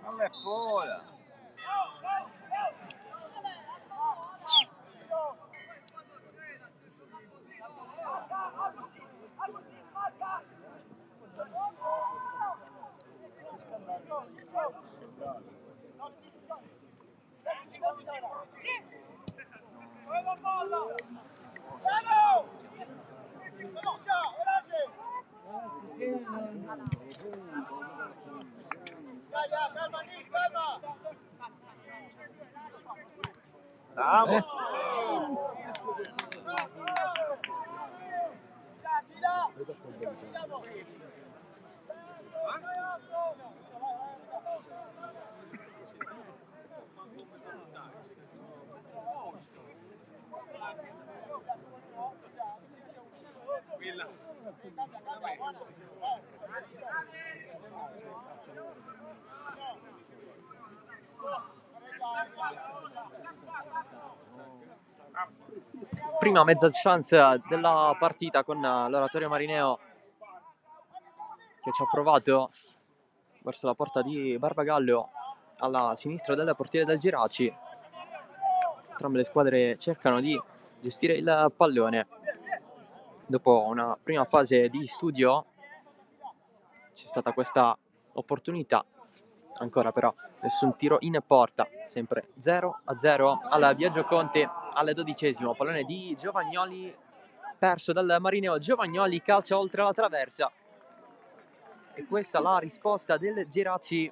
Non è fuori. Vamos. Prima mezza chance della partita con l'Oratorio Marineo che ci ha provato verso la porta di Barbagallo alla sinistra del portiere del Geraci. Entrambe le squadre cercano di gestire il pallone. Dopo una prima fase di studio c'è stata questa opportunità, ancora però nessun tiro in porta, sempre 0-0 alla Biagio Conte al 12°, pallone di Giovagnoli perso dal Marineo. Giovagnoli calcia oltre la traversa e questa la risposta del Geraci.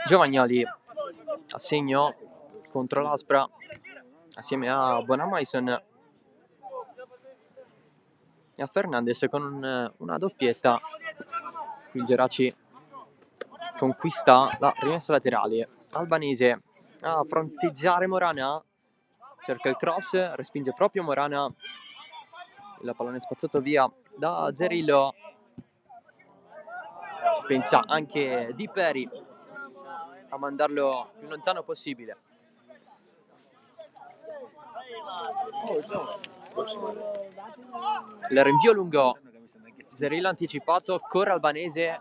Giovagnoli a segno contro l'Aspra assieme a Bonamaison e a Fernandez con una doppietta. Qui il Geraci conquista la rimessa laterale. Albanese a fronteggiare Morana, cerca il cross, respinge proprio Morana, il pallone spazzato via da Zerillo. Ci pensa anche Di Peri a mandarlo più lontano possibile. Il rinvio lungo, Zerillo anticipato, corre Albanese,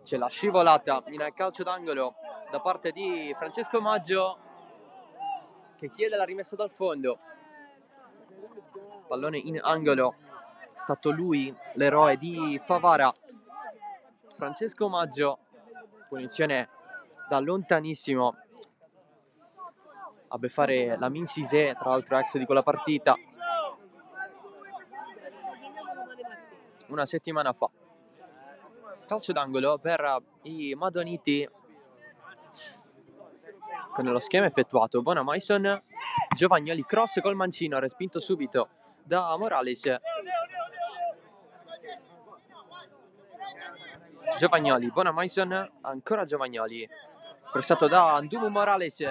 c'è la scivolata in calcio d'angolo da parte di Francesco Maggio che chiede la rimessa dal fondo. Pallone in angolo, è stato lui l'eroe di Favara, Francesco Maggio, punizione da lontanissimo a beffare la Minsise, tra l'altro ex di quella partita una settimana fa. Calcio d'angolo per i Madoniti con lo schema effettuato. Bonamaison, Giovagnoli, cross col mancino, respinto subito da Morales. Giovagnoli, Bonamaison, ancora Giovagnoli, pressato da Ndumu Morales,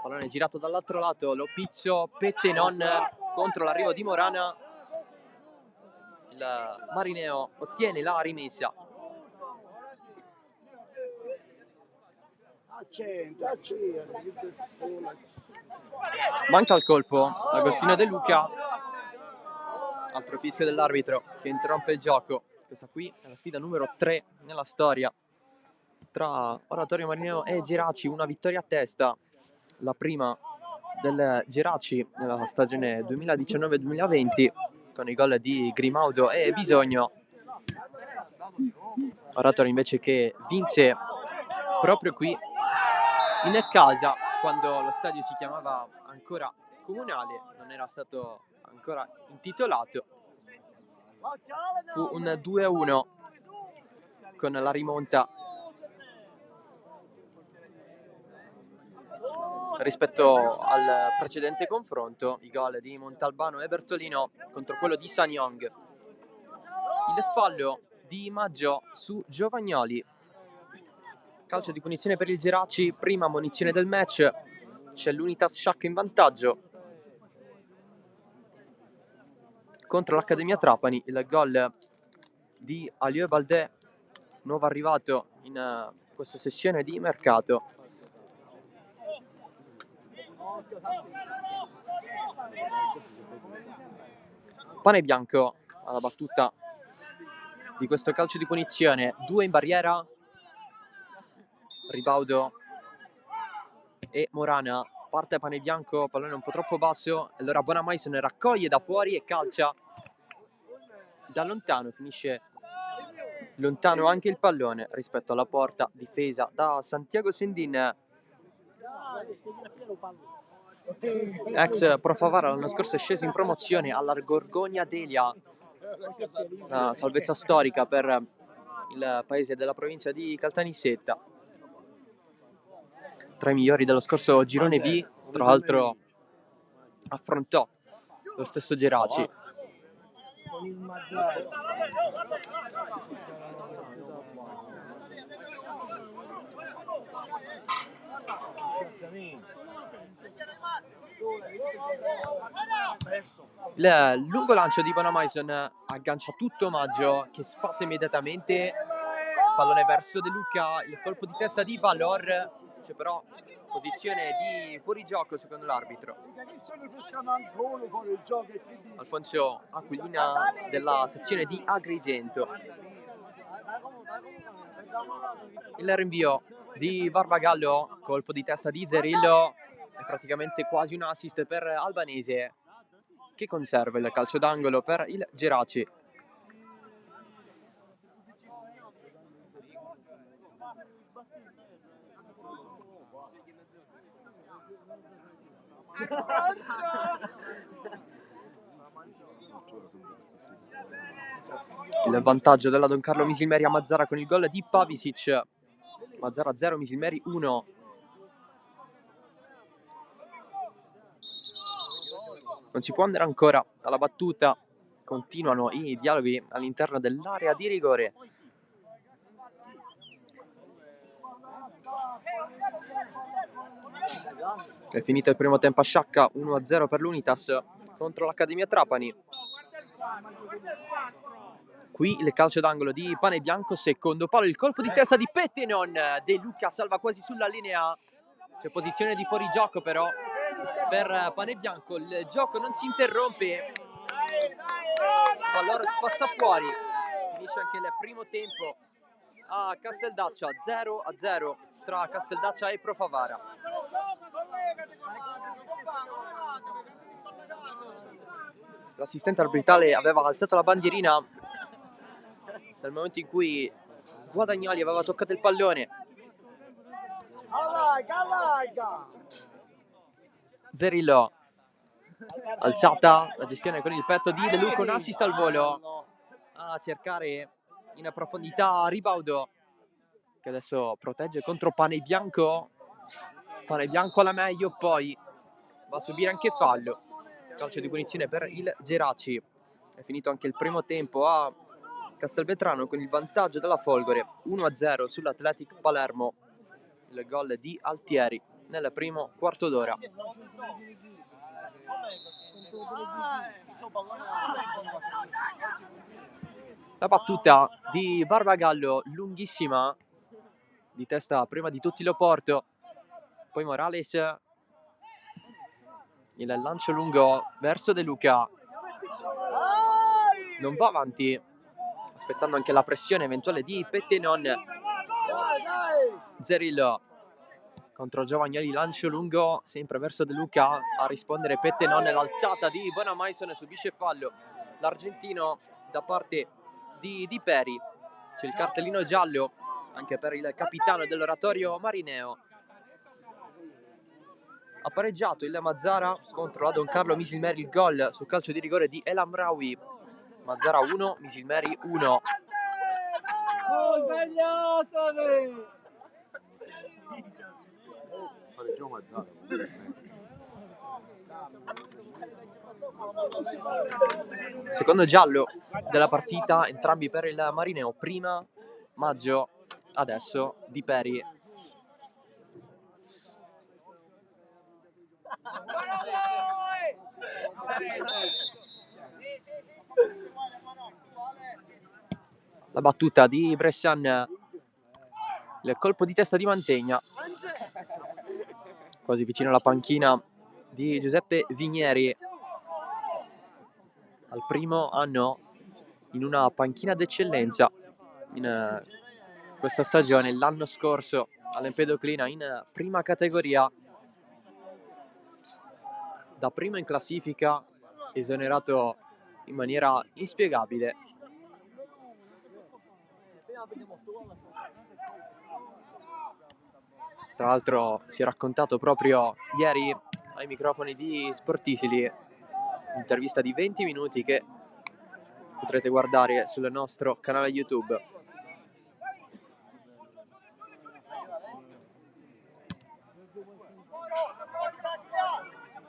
pallone girato dall'altro lato, lo pizzo Pettenon contro l'arrivo di Morana. Il Marineo ottiene la rimessa. Manca il colpo Agostino De Luca, altro fischio dell'arbitro che interrompe il gioco. Questa qui è la sfida numero 3 nella storia tra Oratorio Marineo e Geraci, una vittoria a testa, la prima del Geraci nella stagione 2019-2020 con i gol di Grimaudo e Bisogno. Oratorio invece che vinse proprio qui in casa, quando lo stadio si chiamava ancora Comunale, non era stato ancora intitolato. Fu un 2-1 con la rimonta rispetto al precedente confronto, i gol di Montalbano e Bertolino contro quello di Sanyong. il fallo di Maggio su Giovagnoli. Calcio di punizione per il Geraci, prima munizione del match, c'è l'Unitas Sciacca in vantaggio contro l'Accademia Trapani. Il gol di Aliou Baldé, nuovo arrivato in questa sessione di mercato. Pane Bianco alla battuta di questo calcio di punizione, 2 in barriera, Ribaudo e Morana. Parte Pane Bianco, pallone un po' troppo basso, allora Bonamaison raccoglie da fuori e calcia da lontano, finisce lontano anche il pallone rispetto alla porta, difesa da Santiago Sendin, ex Pro Favara. L'anno scorso è sceso in promozione alla Gorgogna Delia, una salvezza storica per il paese della provincia di Caltanissetta, tra i migliori dello scorso girone B. Tra l'altro affrontò lo stesso Geraci. Il lungo lancio di Bonamaison aggancia tutto Maggio, che spazia immediatamente, pallone verso De Luca, il colpo di testa di Valor, c'è però posizione di fuorigioco secondo l'arbitro. Alfonso Aquilina della sezione di Agrigento. Il rinvio di Barbagallo, colpo di testa di Zerillo, è praticamente quasi un assist per Albanese, che conserva il calcio d'angolo per il Geraci. Il vantaggio della Don Carlo Misilmeri a Mazzara con il gol di Pavisic. Mazzara 0, Misilmeri 1. Non si può andare ancora alla battuta, continuano i dialoghi all'interno dell'area di rigore. È finito il primo tempo a Sciacca, 1-0 per l'Unitas contro l'Accademia Trapani. Qui il calcio d'angolo di Pane Bianco, secondo palo, il colpo di testa di Pettenon. De Luca salva quasi sulla linea, c'è posizione di fuorigioco però per Pane Bianco, il gioco non si interrompe, Valor spazza fuori, finisce anche il primo tempo a Casteldaccia, 0-0 tra Casteldaccia e Pro Favara. L'assistente arbitrale aveva alzato la bandierina nel momento in cui Guadagnoli aveva toccato il pallone. Zerillo, alzata la gestione con il petto di De Luca, un assist al volo a cercare in profondità Ribaudo, che adesso protegge contro Pane Bianco. Pane Bianco alla meglio, poi va a subire anche fallo. Calcio di punizione per il Geraci. È finito anche il primo tempo a Castelvetrano con il vantaggio della Folgore, 1-0 sull'Athletic Palermo. Il gol di Altieri nel primo quarto d'ora. La battuta di Barbagallo, lunghissima, di testa prima di tutti Loporto, poi Morales, il lancio lungo verso De Luca, non va avanti, aspettando anche la pressione eventuale di Pettenon. Zerillo contro Giovagnoli, lancio lungo sempre verso De Luca, a rispondere Pettenon, l'alzata di Bonamaison, subisce fallo l'argentino da parte di Peri. C'è il cartellino giallo anche per il capitano dell'Oratorio Marineo. Ha pareggiato il Mazzara contro la Don Carlo Misilmeri, il gol sul calcio di rigore di El Amraoui. Mazzara 1, Misilmeri 1. Oh, sbagliato! Pareggiò Mazzara. Secondo giallo della partita, entrambi per il Marineo. Prima Maggio, adesso Di Peri. La battuta di Bressan, il colpo di testa di Mantegna, quasi vicino alla panchina di Giuseppe Vigneri, al primo anno in una panchina d'eccellenza in questa stagione. L'anno scorso all'Empedoclina in prima categoria, da primo in classifica, esonerato in maniera inspiegabile. Tra l'altro si è raccontato proprio ieri ai microfoni di Sportisili, un'intervista di 20 minuti che potrete guardare sul nostro canale YouTube.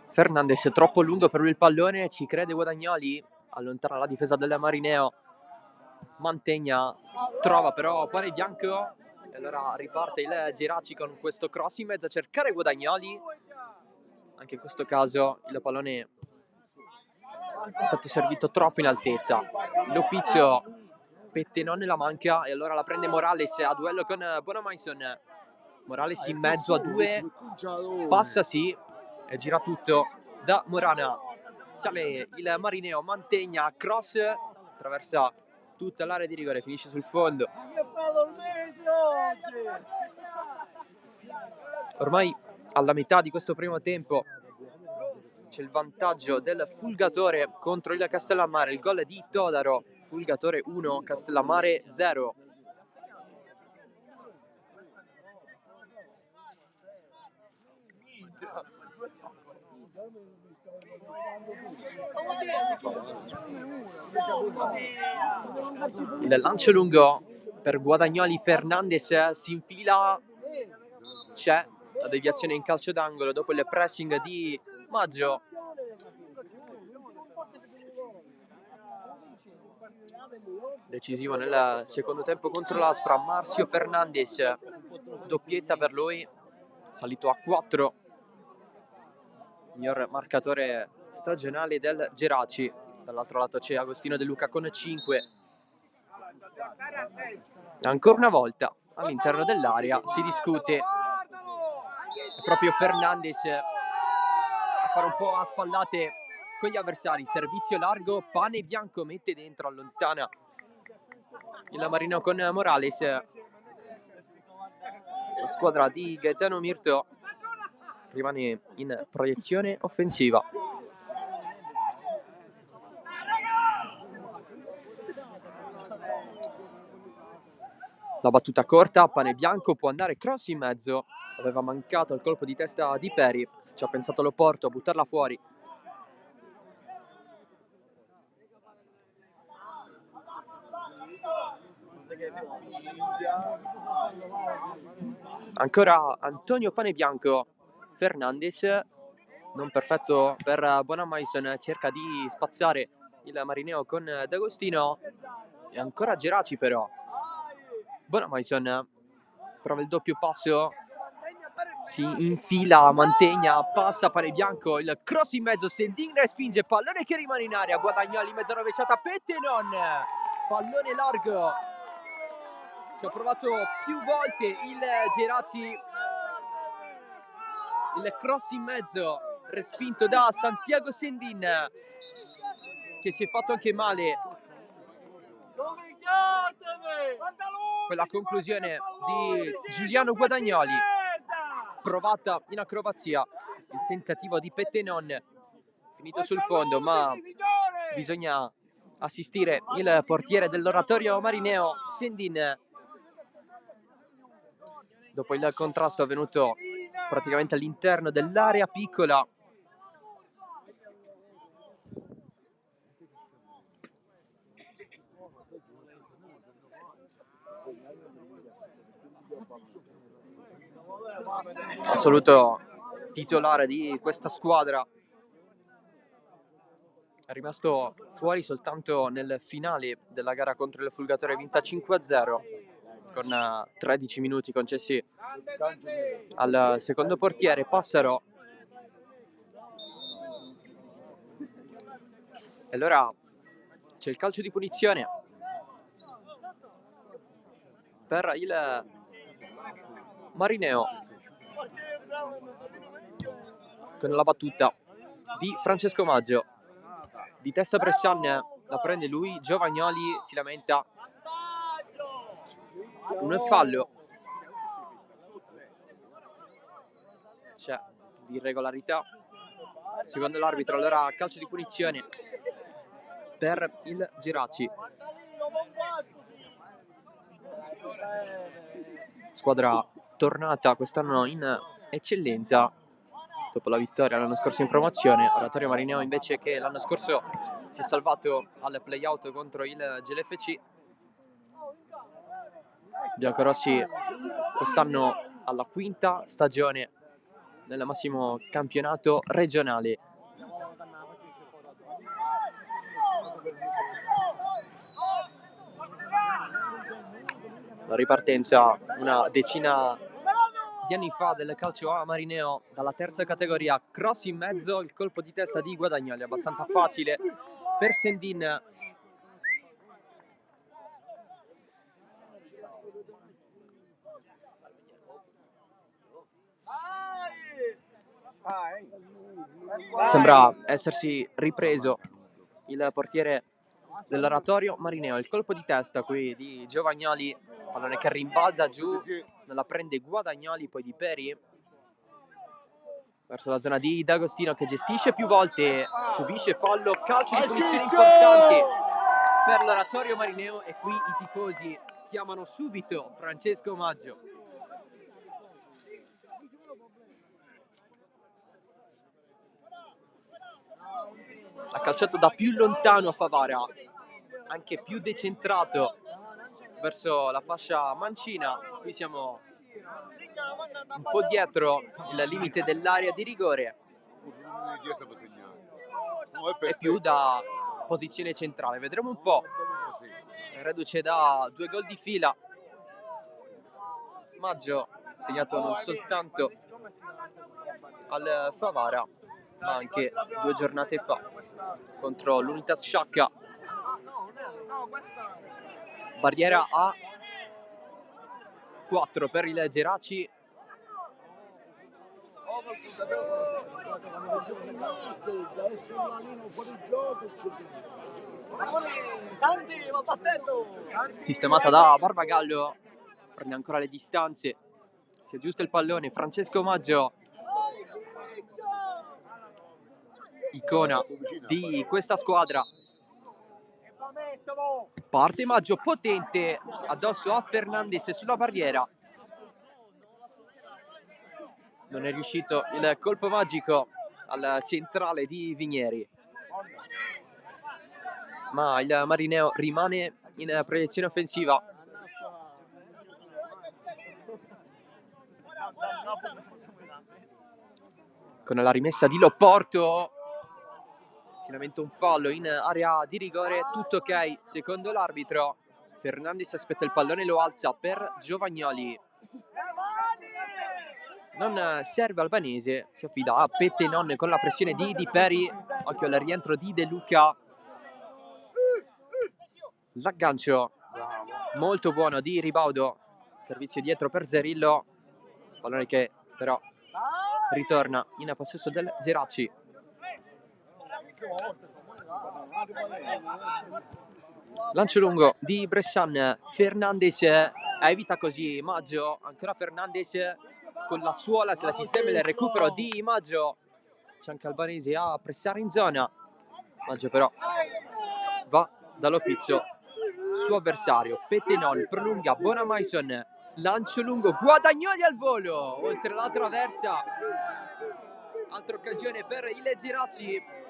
Fernandez troppo lungo per lui il pallone, ci crede Guadagnoli, allontana la difesa del Marineo. Mantegna trova però Pane Bianco e allora riparte il Geraci con questo cross in mezzo a cercare Guadagnoli. Anche in questo caso il pallone è stato servito troppo in altezza. Lopizio Pette non la manca e allora la prende Morales a duello con Bonamaison. Morales in mezzo a due, passa sì e gira tutto da Morana. Sale il Marineo, Mantegna, cross, attraversa tutta l'area di rigore, finisce sul fondo. Ormai alla metà di questo primo tempo c'è il vantaggio del Fulgatore contro il Castellammare. Il gol di Todaro, Fulgatore 1, Castellammare 0. Il lancio lungo per Guadagnoli, Fernandez si infila, c'è la deviazione in calcio d'angolo dopo il pressing di Maggio. Decisivo nel secondo tempo contro l'Aspra, Marcio Fernandez, doppietta per lui, salito a 4, miglior marcatore stagionale del Geraci. Dall'altro lato c'è Agostino De Luca con 5. Ancora una volta all'interno dell'area si discute, è proprio Fernandez a fare un po' a spallate con gli avversari. Servizio largo, Pane Bianco mette dentro, allontana il Marineo con Morales. La squadra di Gaetano Mirto rimane in proiezione offensiva. La battuta corta, Pane Bianco può andare cross in mezzo, aveva mancato il colpo di testa di Peri, ci ha pensato l'Oporto a buttarla fuori. Ancora Antonio Pane Bianco, Fernandez, non perfetto per Bonamaison, cerca di spazzare il Marineo con D'Agostino e ancora Geraci però. Bonamaison prova il doppio passo, si infila, Mantegna, passa Pane Bianco, il cross in mezzo, Sendin respinge, pallone che rimane in aria, Guadagnoli, mezza rovesciata, Pette non, pallone largo. Ci ha provato più volte il Geraci, il cross in mezzo respinto da Santiago Sendin, che si è fatto anche male. Quella conclusione di Giuliano Guadagnoli, provata in acrobazia, il tentativo di Pettenon finito sul fondo, ma bisogna assistire il portiere dell'Oratorio Marineo, Sendin. Dopo il contrasto avvenuto praticamente all'interno dell'area piccola, assoluto titolare di questa squadra è rimasto fuori soltanto nel finale della gara contro il Fulgatore, vinta 5-0, con 13 minuti concessi al secondo portiere Passaro. E allora c'è il calcio di punizione per il Marineo, con la battuta di Francesco Maggio. Di testa Bressan, la prende lui, Giovagnoli si lamenta. Un fallo. C'è di irregolarità secondo l'arbitro. Allora calcio di punizione per il Geraci. Squadra tornata quest'anno in eccellenza dopo la vittoria l'anno scorso in promozione. Oratorio Marineo invece, che l'anno scorso si è salvato al play-out contro il GLFC. Biancorossi quest'anno alla quinta stagione nel massimo campionato regionale. La ripartenza una decina di anni fa del calcio a Marineo dalla terza categoria, cross in mezzo, il colpo di testa di Guadagnoli abbastanza facile per Sendin. Sembra essersi ripreso il portiere dell'Oratorio Marineo. Il colpo di testa qui di Giovagnoli, pallone che rimbalza giù, non la prende Guadagnoli, poi Di Peri verso la zona di D'Agostino, che gestisce più volte, subisce fallo, calcio di punizione importante per l'Oratorio Marineo, e qui i tifosi chiamano subito Francesco Maggio. Ha calciato da più lontano a Favara, anche più decentrato verso la fascia mancina. Qui siamo un po' dietro il limite dell'area di rigore e più da posizione centrale. Vedremo un po'. Reduce da 2 gol di fila. Maggio segnato non soltanto al Favara, ma anche 2 giornate fa contro l'Unitas Sciacca. Barriera a 4 per il Geraci. Sistemata da Barbagallo, prende ancora le distanze, si aggiusta il pallone. Francesco Maggio, icona di questa squadra. Parte Maggio potente addosso a Fernandez sulla barriera. Non è riuscito il colpo magico al centrale di Vinieri, ma il Marineo rimane in proiezione offensiva. Con la rimessa di Loporto si lamenta un fallo in area di rigore. Tutto ok secondo l'arbitro. Fernandez aspetta il pallone, lo alza per Giovagnoli. Non serve Albanese, si affida a Pettenon con la pressione di Di Peri. Occhio al rientro di De Luca. L'aggancio molto buono di Ribaudo, servizio dietro per Zerillo, pallone che però ritorna in possesso del Geraci. Lancio lungo di Bressan, Fernandez evita così Maggio, ancora Fernandez con la suola, se la sistema il recupero di Maggio. C'è anche Albanese a pressare in zona. Maggio però va dall'Opizio, suo avversario. Pettenon prolunga, Bonamaison, lancio lungo, Guadagnoli al volo oltre la traversa. Altra occasione per il Geraci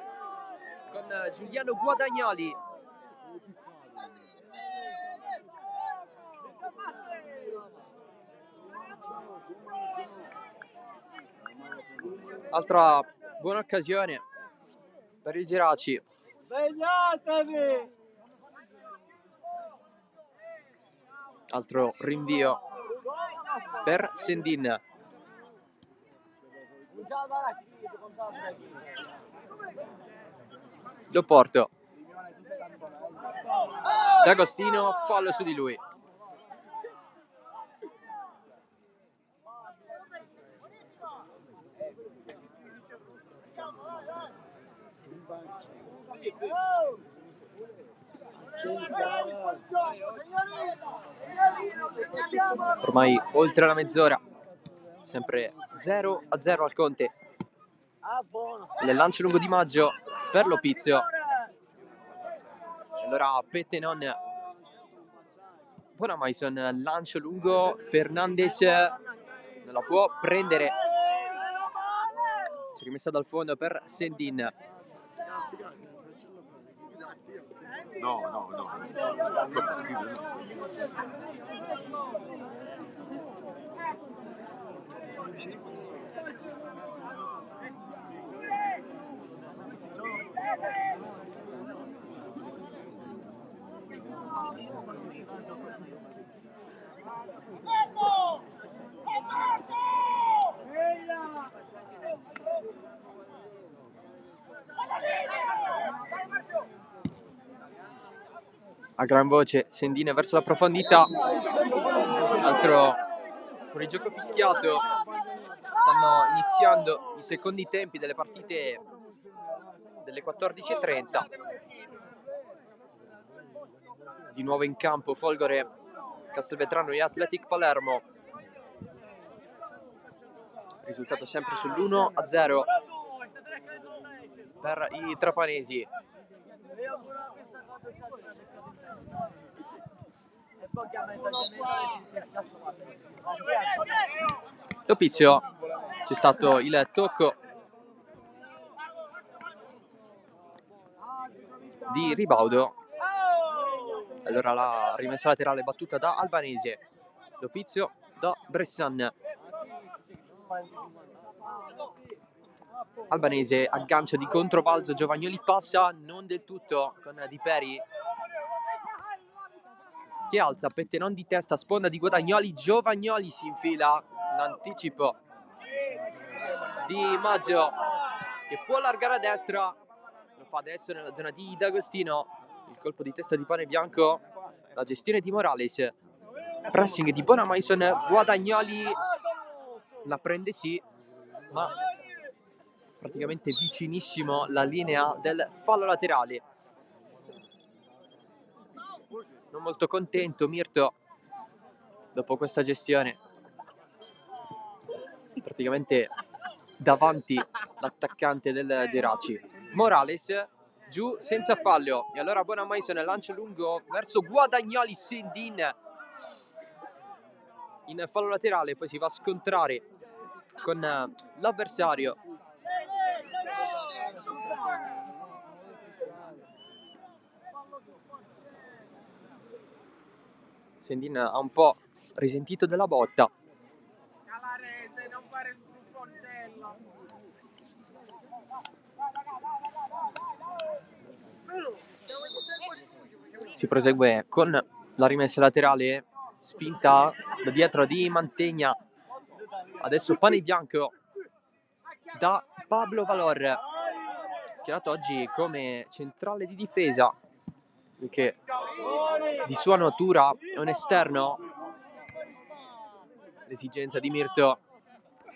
con Giuliano Guadagnoli. Altra buona occasione per il Geraci. Svegliatevi! Altro rinvio per Sendin. Lo porto. D'Agostino, fallo su di lui. Ormai oltre la mezz'ora, sempre 0-0 al Conte. Il lancio lungo di Maggio per Lopizio. Allora Pettenon, buona Mason, lancio lungo, Fernandez non la può prendere. Si è rimessa dal fondo per Sendin. No. Fa fastidio, A gran voce Sendin verso la profondità. Altro fuorigioco fischiato. Stanno iniziando i secondi tempi delle partite delle 14:30. Di nuovo in campo Folgore Castelvetrano e Athletic Palermo. Risultato sempre sull'1-0 per i trapanesi. Lopizio, c'è stato il tocco di Ribaudo. Allora la rimessa laterale battuta da Albanese. Lopizio da Bressan. Albanese, aggancio di controbalzo, Giovagnoli passa, non del tutto con Di Peri che alza, Pettenon di testa, sponda di Guadagnoli, Giovagnoli si infila, l'anticipo di Maggio che può allargare a destra, lo fa adesso nella zona di D'Agostino, il colpo di testa di Pane Bianco, la gestione di Morales, pressing di Bonamaison, Guadagnoli la prende sì, ma praticamente vicinissimo la linea del fallo laterale. Non molto contento Mirto dopo questa gestione, praticamente davanti l'attaccante del Geraci. Morales giù senza fallo e allora Bonamaison lancio lungo verso Guadagnoli, Sendin in fallo laterale, poi si va a scontrare con l'avversario. Sendin ha un po' risentito della botta. Si prosegue con la rimessa laterale, spinta da dietro di Mantegna. Adesso Pane Bianco da Pablo Valor, schierato oggi come centrale di difesa, perché di sua natura è un esterno. L'esigenza di Mirto,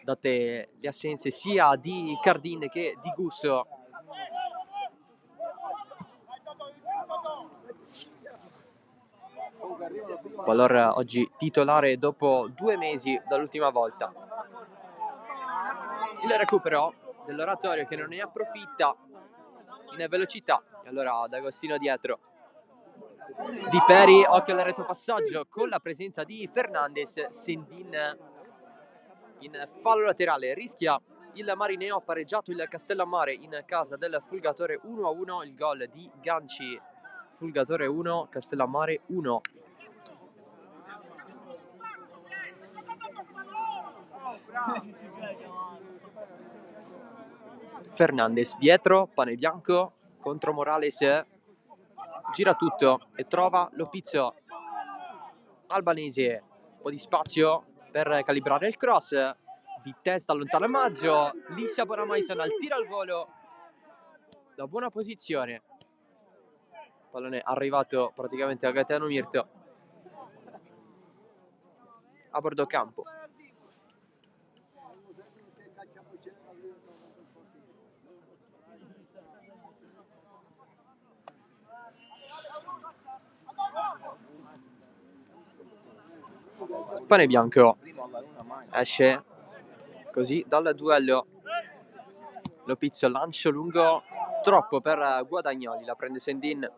date le assenze sia di Cardin che di Gusso. Valor oggi titolare dopo 2 mesi dall'ultima volta. Il recupero dell'Oratorio che non ne approfitta in velocità. Allora D'Agostino dietro. Di Peri, occhio al retropassaggio con la presenza di Fernandez. Sendin in fallo laterale, rischia il Marineo, ha pareggiato il Castellammare in casa del Fulgatore 1-1, il gol di Ganci. Fulgatore 1, Castellammare 1. Fernandez dietro, Pane Bianco contro Morales, gira tutto e trova Lopizzo. Albanese, un po' di spazio per calibrare il cross, di testa allontana Maggio, liscia Bonamaison al tiro al volo da buona posizione, pallone arrivato praticamente a Gaetano Mirto a bordo campo. Pane bianco esce così dal duello. Lopizzo, lancio lungo troppo per Guadagnoli, la prende Sendin.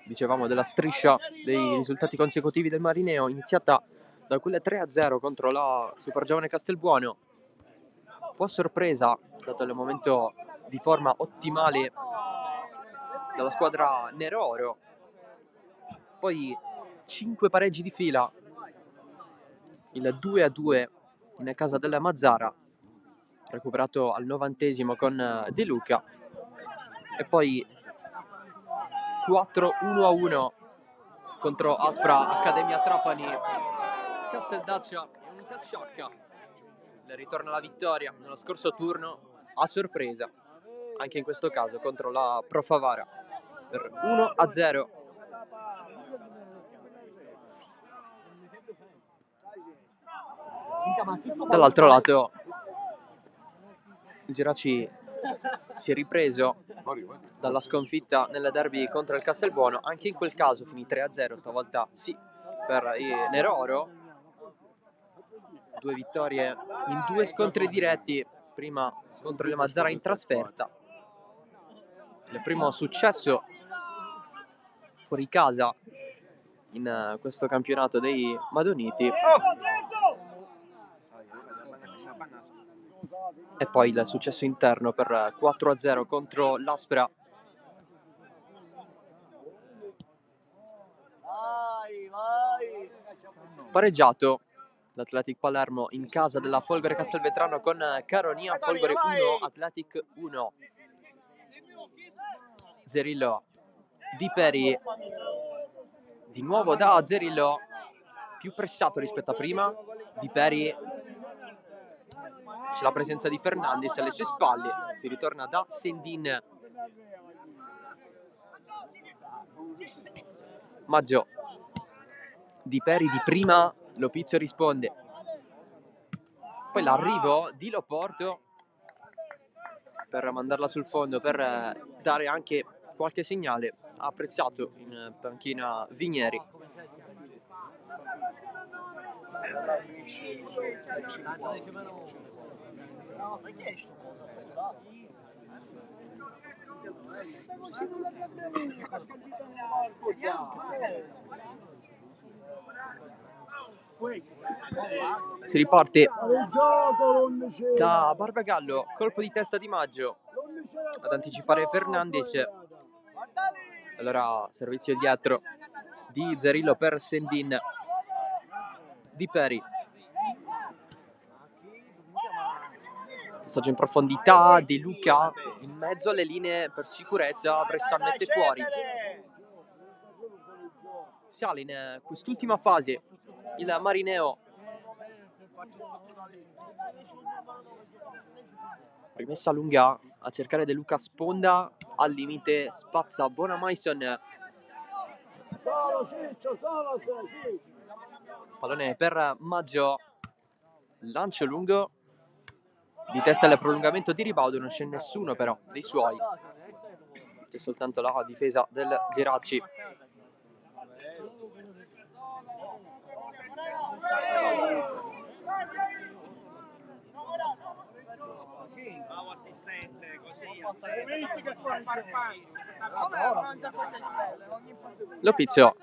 Dicevamo della striscia dei risultati consecutivi del Marineo, iniziata da quelle 3-0 contro la super giovane Castelbuono. Un po' sorpresa, dato il momento di forma ottimale della squadra nero-oro. Poi 5 pareggi di fila, il 2-2 in casa della Mazzara, recuperato al 90° con De Luca, e poi 4-1-1 contro Aspra Accademia Trapani. Casteldaccia e Unità Sciacca le ritorna la vittoria nello scorso turno a sorpresa, anche in questo caso contro la Pro Favara per 1-0. Dall'altro lato il Geraci si è ripreso dalla sconfitta nel derby contro il Castelbuono. Anche in quel caso finì 3-0, stavolta sì per i nero-oro. 2 vittorie in 2 scontri diretti, prima contro il Mazzara in trasferta, il primo successo fuori casa in questo campionato dei Madoniti, e poi il successo interno per 4-0 contro l'Aspra. Pareggiato l'Athletic Palermo in casa della Folgore Castelvetrano con Caronia. Folgore 1, Athletic 1. Zerillo, Di Peri, di nuovo da Zerillo, più pressato rispetto a prima. Di Peri, c'è la presenza di Fernandez alle sue spalle, si ritorna da Sendin. Maggio, Di Peri di prima, Lopizzo risponde. Poi l'arrivo di Loporto per mandarla sul fondo, per dare anche qualche segnale. Ha apprezzato in panchina Vigneri. Si riparte da Barbagallo, colpo di testa di Maggio ad anticipare Fernandez. Allora servizio dietro di Zerillo per Sendin. Di Peri, passaggio in profondità, De Luca in mezzo alle linee per sicurezza, Bressan mette fuori. Sale in quest'ultima fase il Marineo. Rimessa lunga a cercare De Luca, sponda al limite, spazza Bonamaison. Pallone per Maggio, lancio lungo, di testa al prolungamento di Ribaudo, non c'è nessuno però dei suoi, c'è soltanto la difesa del Geraci. Lopizzo,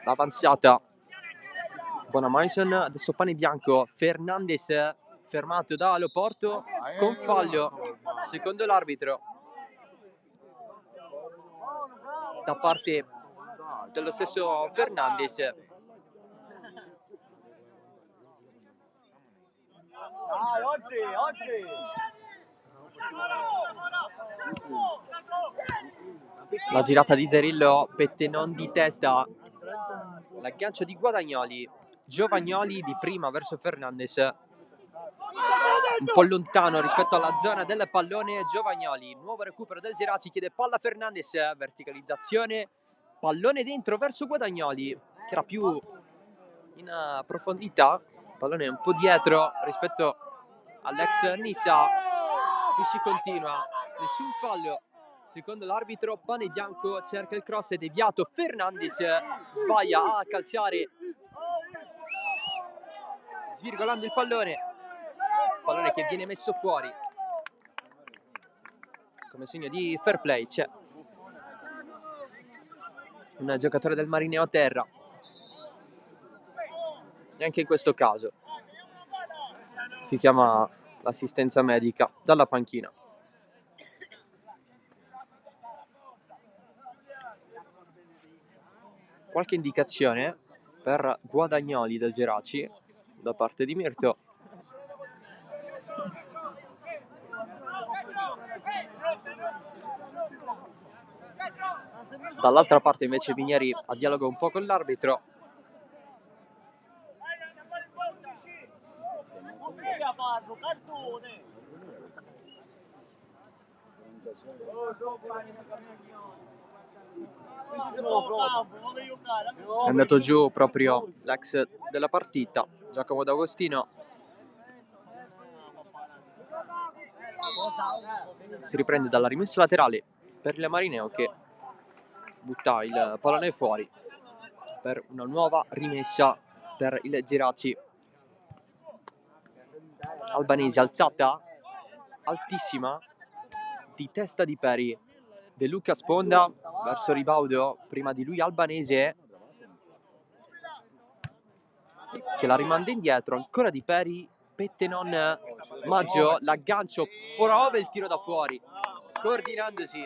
l'avanzata Bonamaison, adesso pane bianco, Fernandez fermato da Loporto con fallo secondo l'arbitro da parte dello stesso Fernandez. Dai, oggi. La girata di Zerillo, Pettenon di testa, l'aggancio di Guadagnoli, Giovagnoli di prima verso Fernandez, un po' lontano rispetto alla zona del pallone. Giovagnoli, nuovo recupero del Geraci, chiede palla Fernandez, verticalizzazione, pallone dentro verso Guadagnoli, che era più in profondità, pallone un po' dietro rispetto all'ex Nissa. Qui si continua, nessun fallo secondo l'arbitro. Pane bianco, cerca il cross, è deviato, Fernandez sbaglia a calciare, svirgolando il pallone che viene messo fuori come segno di fair play. C'è un giocatore del Marineo a terra, e anche in questo caso si chiama l'assistenza medica dalla panchina. Qualche indicazione per Guadagnoli del Geraci da parte di Mirto. Dall'altra parte invece Vinieri a dialogo un po' con l'arbitro. È andato giù proprio l'ex della partita, Giacomo D'Agostino. Si riprende dalla rimessa laterale per il Marineo, che butta il pallone fuori per una nuova rimessa per il Geraci. Albanese, alzata altissima di testa di Peri, De Luca sponda verso Ribaudo, prima di lui Albanese che la rimanda indietro, ancora di Peri, Pettenon, Maggio, l'aggancio, prova il tiro da fuori, coordinandosi,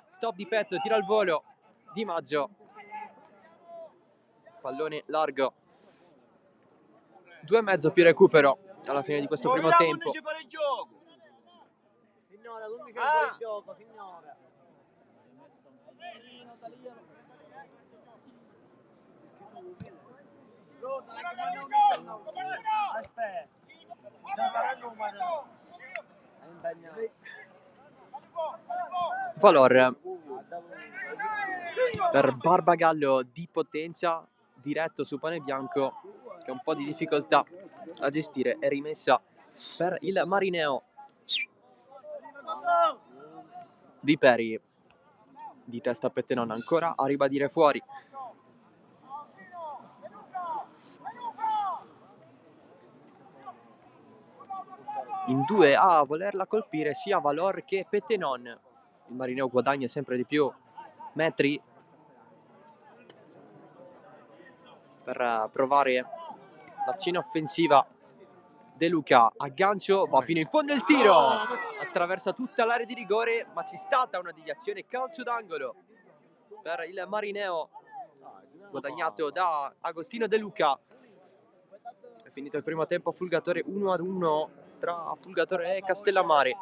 stop di petto, tira al volo Di Maggio, pallone largo, 2,5 più recupero alla fine di questo primo tempo. Signora, lui c'è fuori gioco, signora. Aspetta. Valor per Barbagallo di potenza, diretto su Pane Bianco, che ha un po' di difficoltà a gestire, è rimessa per il Marineo. Di Peri di testa a Pettenon, ancora a ribadire fuori. In due a volerla colpire sia Valor che Pettenon. Il Marineo guadagna sempre di più metri per provare l'azione offensiva. De Luca, aggancio, va fino in fondo il tiro, attraversa tutta l'area di rigore, ma c'è stata una deviazione, calcio d'angolo per il Marineo, guadagnato da Agostino De Luca. È finito il primo tempo, Fulgatore 1-1 tra Fulgatore e Castellammare.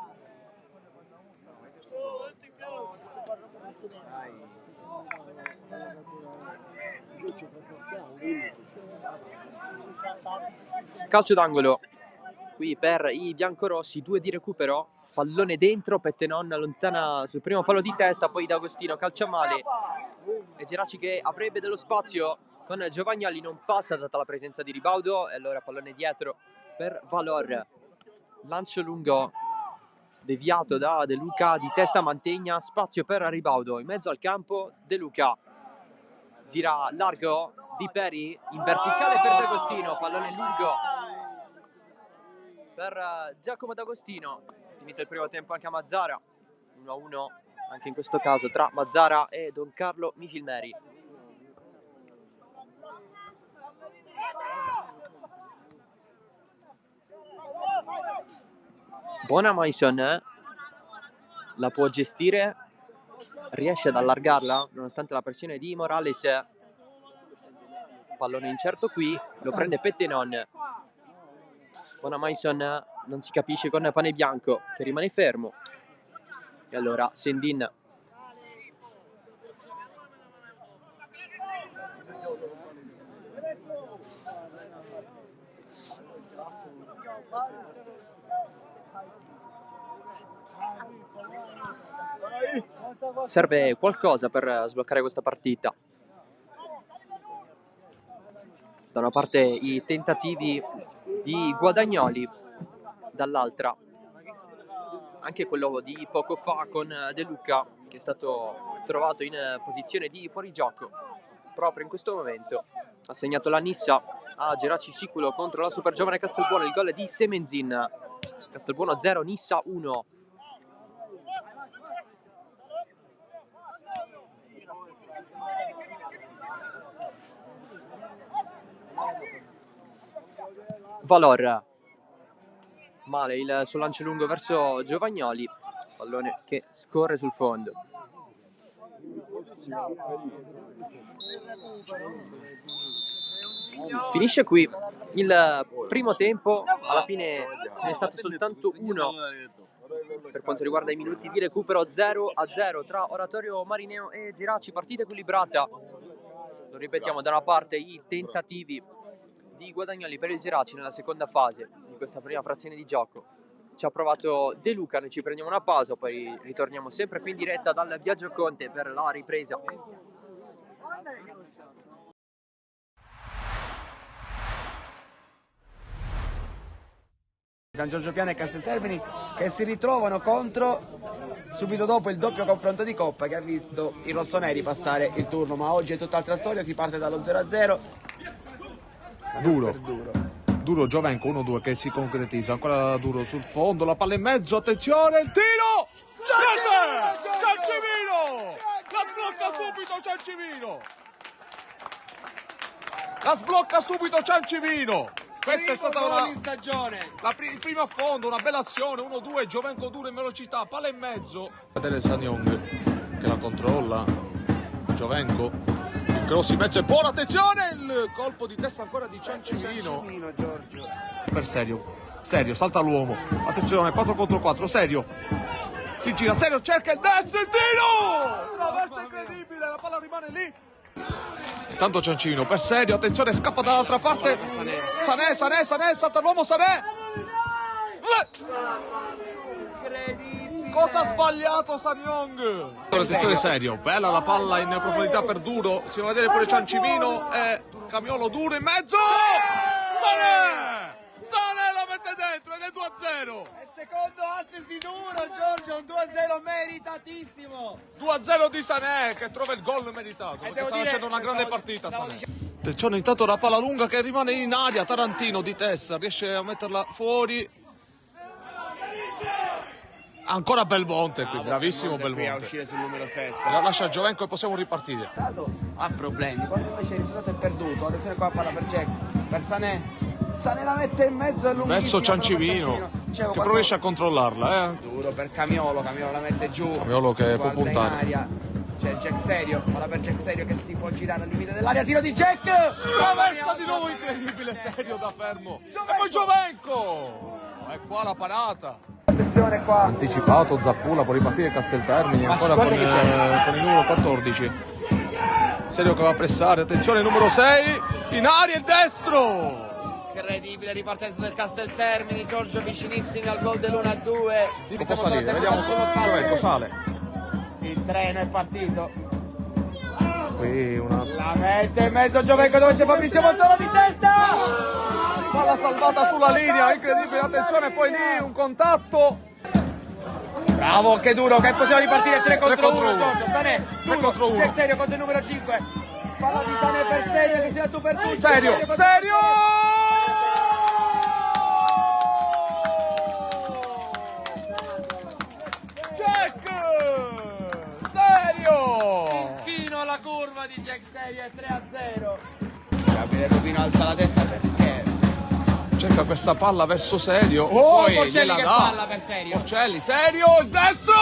Calcio d'angolo qui per i biancorossi, 2 di recupero, pallone dentro, Pettenon allontana sul primo palo di testa, poi D'Agostino calcia male e Geraci che avrebbe dello spazio con Giovagnoli, non passa data la presenza di Ribaudo, e allora pallone dietro per Valor, lancio lungo deviato da De Luca, di testa Mantegna, spazio per Ribaudo in mezzo al campo. De Luca gira largo, Di Peri in verticale per D'Agostino, pallone lungo per Giacomo D'Agostino. Finito il primo tempo anche a Mazzara, 1-1 anche in questo caso tra Mazzara e Don Carlo Misilmeri. Buona Mason, la può gestire, riesce ad allargarla nonostante la pressione di Morales. Pallone incerto qui, lo prende Pettenon, Buona Mason, non si capisce con Pane Bianco che rimane fermo. E allora Sendin. Serve qualcosa per sbloccare questa partita. Da una parte i tentativi di Guadagnoli, dall'altra anche quello di poco fa con De Luca, che è stato trovato in posizione di fuorigioco proprio in questo momento. Ha segnato la Nissa a Geraci Siculo contro la super giovane Castelbuono. Il gol di Semenzin. Castelbuono 0, Nissa 1. Valor, male il suo lancio lungo verso Giovagnoli, pallone che scorre sul fondo. Finisce qui il primo tempo, alla fine ce n'è stato soltanto uno per quanto riguarda i minuti di recupero. 0-0 tra Oratorio Marineo e Geraci, partita equilibrata. Lo ripetiamo, da una parte i tentativi di Guadagnoli per il Geraci nella seconda fase di questa prima frazione di gioco. Ci ha provato De Luca, noi ci prendiamo una pausa, poi ritorniamo sempre qui in diretta dal Viaggio Conte per la ripresa. San Giorgio Piana e Casteltermini che si ritrovano subito dopo il doppio confronto di Coppa che ha visto i rossoneri passare il turno, ma oggi è tutt'altra storia, si parte dallo 0-0. Duro Giovenco 1-2 che si concretizza, ancora Duro sul fondo, la palla in mezzo, attenzione, il tiro! Ciancimino! La sblocca subito Ciancimino! Questa è stata il primo affondo, una bella azione, 1-2, Giovenco Duro in velocità, palla in mezzo. Vedere Sanyong che la controlla, Giovenco, il cross in mezzo è buono, attenzione, il colpo di testa ancora di Ciancimino. Giorgio. Per Serio, salta l'uomo, attenzione, 4 contro 4, Serio, si gira, Serio cerca il destro, il tiro! Traverso incredibile, la palla rimane lì. Tanto Ciancimino per Serio, attenzione, scappa dall'altra parte. Sané, salta l'uomo, Sané. Cosa ha sbagliato Sanyong? Attenzione Serio, bella la palla in profondità per Duro, si va a vedere pure Ciancimino e Camiolo Duro in mezzo. Sané la mette dentro ed è 2-0. È il secondo assist di Duro, Giorgio, un 2-0 meritatissimo. 2-0 di Sané che trova il gol meritato, perché sta facendo una grande partita Sané. Attenzione, intanto la palla lunga che rimane in aria, Tarantino di testa, riesce a metterla fuori. Ancora Belmonte qui, bravissimo Belmonte. A uscire sul numero 7. La lascia Giovenco e possiamo ripartire. Ha problemi, quando invece il risultato è perduto. Attenzione qua, palla per Jack, per Sané la mette in mezzo, è lunghissima. Verso Ciancimino, che però riesce a controllarla. Duro per Camiolo la mette giù. Camiolo che può puntare. C'è Jack Serio, palla per Jack Serio che si può girare al limite dell'area, tiro di Jack! Traversa di nuovo, incredibile, Serio da fermo. E poi Giovenco! E qua la parata. Attenzione qua. Anticipato, Zappula può ripartire Casteltermini, ancora con il numero 14. Serio che va a pressare, attenzione numero 6, in aria il destro! Incredibile ripartenza del Casteltermini, Giorgio vicinissimi al gol dell'1-2. Può salire, vediamo Giovenco sale. Il treno è partito. Qui una... La mette in mezzo Giovenco dove c'è Fabrizio Montoro di testa! Palla salvata sulla linea, incredibile, attenzione, poi lì un contatto. Bravo, che Duro, che possiamo ripartire 3 contro 1, Giorgio, Sané, Duro, contro 1. c'è Serio contro il numero 5. Palla di Sané per Serio, che tira tu per tu. Serio! Fino alla curva di Jack Serio è 3-0. Gabriele Rubino alza la testa perché Cerca questa palla verso Serio. poi Porcelli che palla per Serio. Porcelli, Serio, il destro!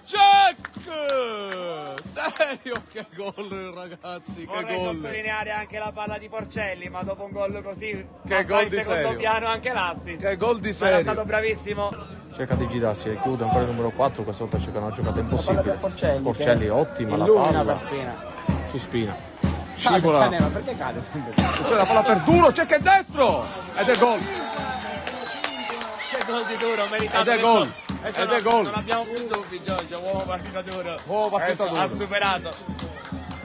Check! Dio, che gol, ragazzi, che Vorrei gol. sottolineare anche la palla di Porcelli, ma dopo un gol così Che gol di secondo serio. piano anche l'assist. Che gol di Ma era serio. stato bravissimo. Cerca di girarsi e chiude ancora il numero 4, questa volta cerca una giocata impossibile. Porcelli, Porcelli ottima la illumina palla. per Spina. Su Spina. Cade, Scivola. ma perché cade sempre? C'è la palla per Duro, c'è che è destro! Ed è gol. Che gol di Duro, meritato. Ed è gol. Adesso Ed è gol. Non abbiamo più dubbi, Giorgio, uomo partita Duro. Uomo partita Adesso Duro. ha superato.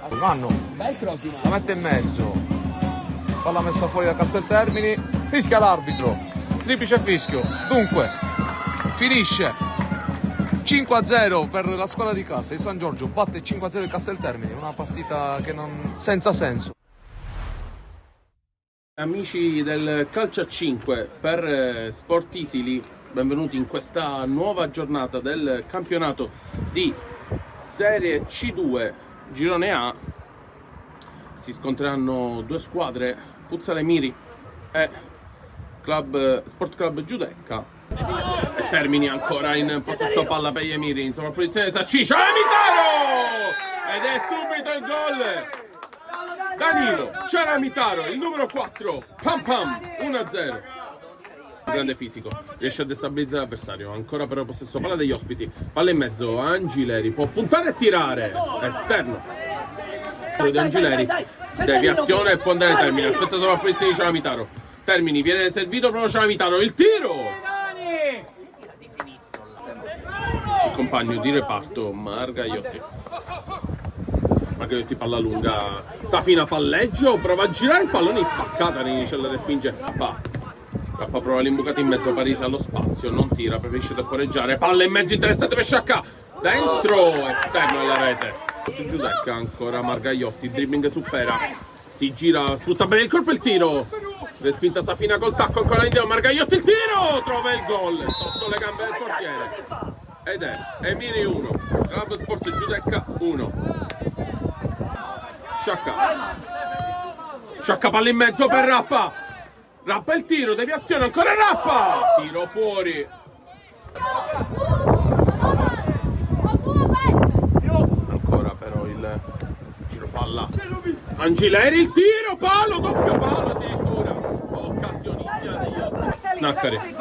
Vanno. Bel cross di La mano. mette in mezzo. Palla messa fuori da Casteltermini. Fischia l'arbitro. Triplice fischio. Dunque, finisce 5-0 per la squadra di casa. Il San Giorgio batte 5-0 il Casteltermini. Una partita che non senza senso. Amici del Calcio a 5 per Sport Isili, benvenuti in questa nuova giornata del campionato di Serie C2 Girone A. Si scontreranno due squadre, Futsal Emiri e Sport Club Giudecca. E Termini ancora in possesso palla per gli Emiri, in sovrapposizione Sarci, Ciaramitaro! Ed è subito il gol! Danilo Ciaramitaro, il numero 4, pam pam, 1-0. Grande fisico, riesce a destabilizzare l'avversario. Ancora però possesso palla degli ospiti. Palla in mezzo, Angileri può puntare e tirare. Esterno. Di Angileri, deviazione e può andare Termini. Aspetta sovrapposizione di Ciaramitaro. Termini, viene servito proprio Ciaramitaro. Il tiro! Il compagno di reparto, Margagliotti. Margagliotti palla lunga, Safina palleggio, prova a girare il pallone in spaccata, Rinicella respinge Rappa prova l'imbucata in mezzo, Parisi allo spazio, non tira, preferisce temporeggiare, palla in mezzo interessante per Sciacca, dentro, esterno alla rete. Giudecca ancora Margagliotti, dribbling supera, si gira, sfrutta bene il colpo e il tiro, respinta Safina col tacco, ancora indietro, Margagliotti il tiro, trova il gol, sotto le gambe del portiere. Ed è Emiri 1, Club Sport Giudecca 1. Sciacca palla in mezzo per Rappa il tiro, deviazione, ancora Rappa, tiro fuori. Ancora però il giro palla, Angileri il tiro, palo, doppio palo addirittura, occasionissima degli ospiti. Naccari,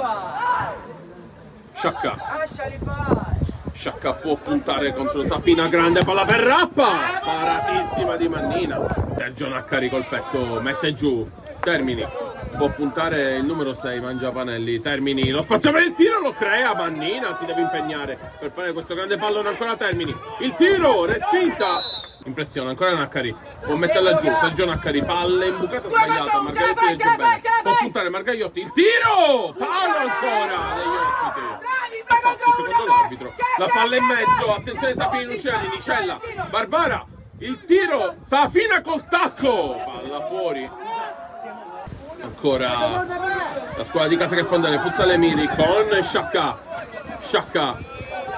Sciacca può puntare contro Safina, grande palla per Rappa, paratissima di Mannina. Sergio Naccari col petto, mette giù, Termini, può puntare il numero 6, Mangiapanelli, Termini, lo spazio per il tiro lo crea, Mannina si deve impegnare per fare questo grande pallone, ancora Termini, il tiro, respinta, impressione, ancora Naccari, può metterla giù, Sergio Naccari, palla imbucata sbagliata, Margagliotti legge bene, può puntare Margagliotti, il tiro, palo ancora degli ospiti. Fatto secondo l'arbitro, la palla in mezzo, attenzione Safina Uccelli, Nicella, Barbara, il tiro, Safina col tacco, palla fuori. Ancora la squadra di casa che può andare, Futsal Emiri con Sciacca,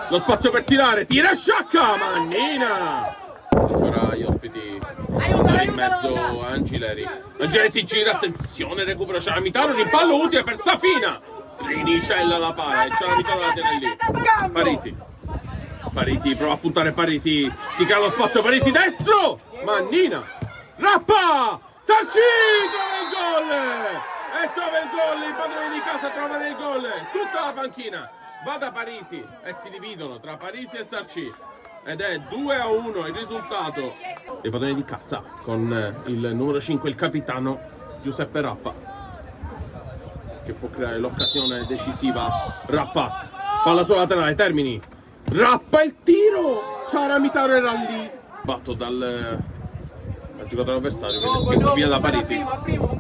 lo spazio per tirare, tira Sciacca, Mannina. Ancora gli ospiti, andare in mezzo Angileri si gira, attenzione, recupero Ciaramitaro, rimpallo utile per Safina. Rinicella la palla e Ciaramitaro la tiene lì. Parisi prova a puntare, Parisi si crea lo spazio, Parisi destro, Mannina, Rappa, Sarci trova il gol e trova il gol, i padroni di casa trovano il gol, tutta la panchina va da Parisi e si dividono tra Parisi e Sarci ed è 2-1 il risultato. I padroni di casa con il numero 5, il capitano Giuseppe Rappa, che può creare l'occasione decisiva. Rappa, palla sulla laterale, Termini, Rappa il tiro, Ciaramitaro era lì, batto dal giocatore avversario, viene spinto via da Parisi.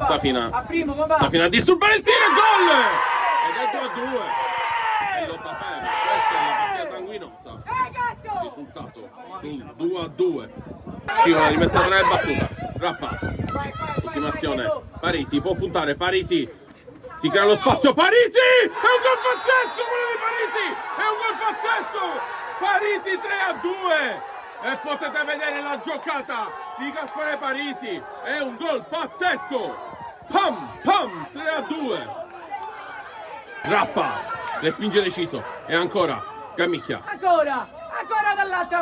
Safina a disturbare il tiro e gol, ed è 2-2 e lo sapete, questa è la partita sanguinosa, risultato sul 2-2. Scivola rimessa tra le battuta, Rappa, ultimazione, Parisi può puntare, Parisi si crea lo spazio, Parisi, è un gol pazzesco quello di Parisi, è un gol pazzesco, Parisi 3-2 e potete vedere la giocata di Gaspare Parisi, è un gol pazzesco, pam pam, 3-2. Rappa respinge deciso e ancora Gamicchia, Ancora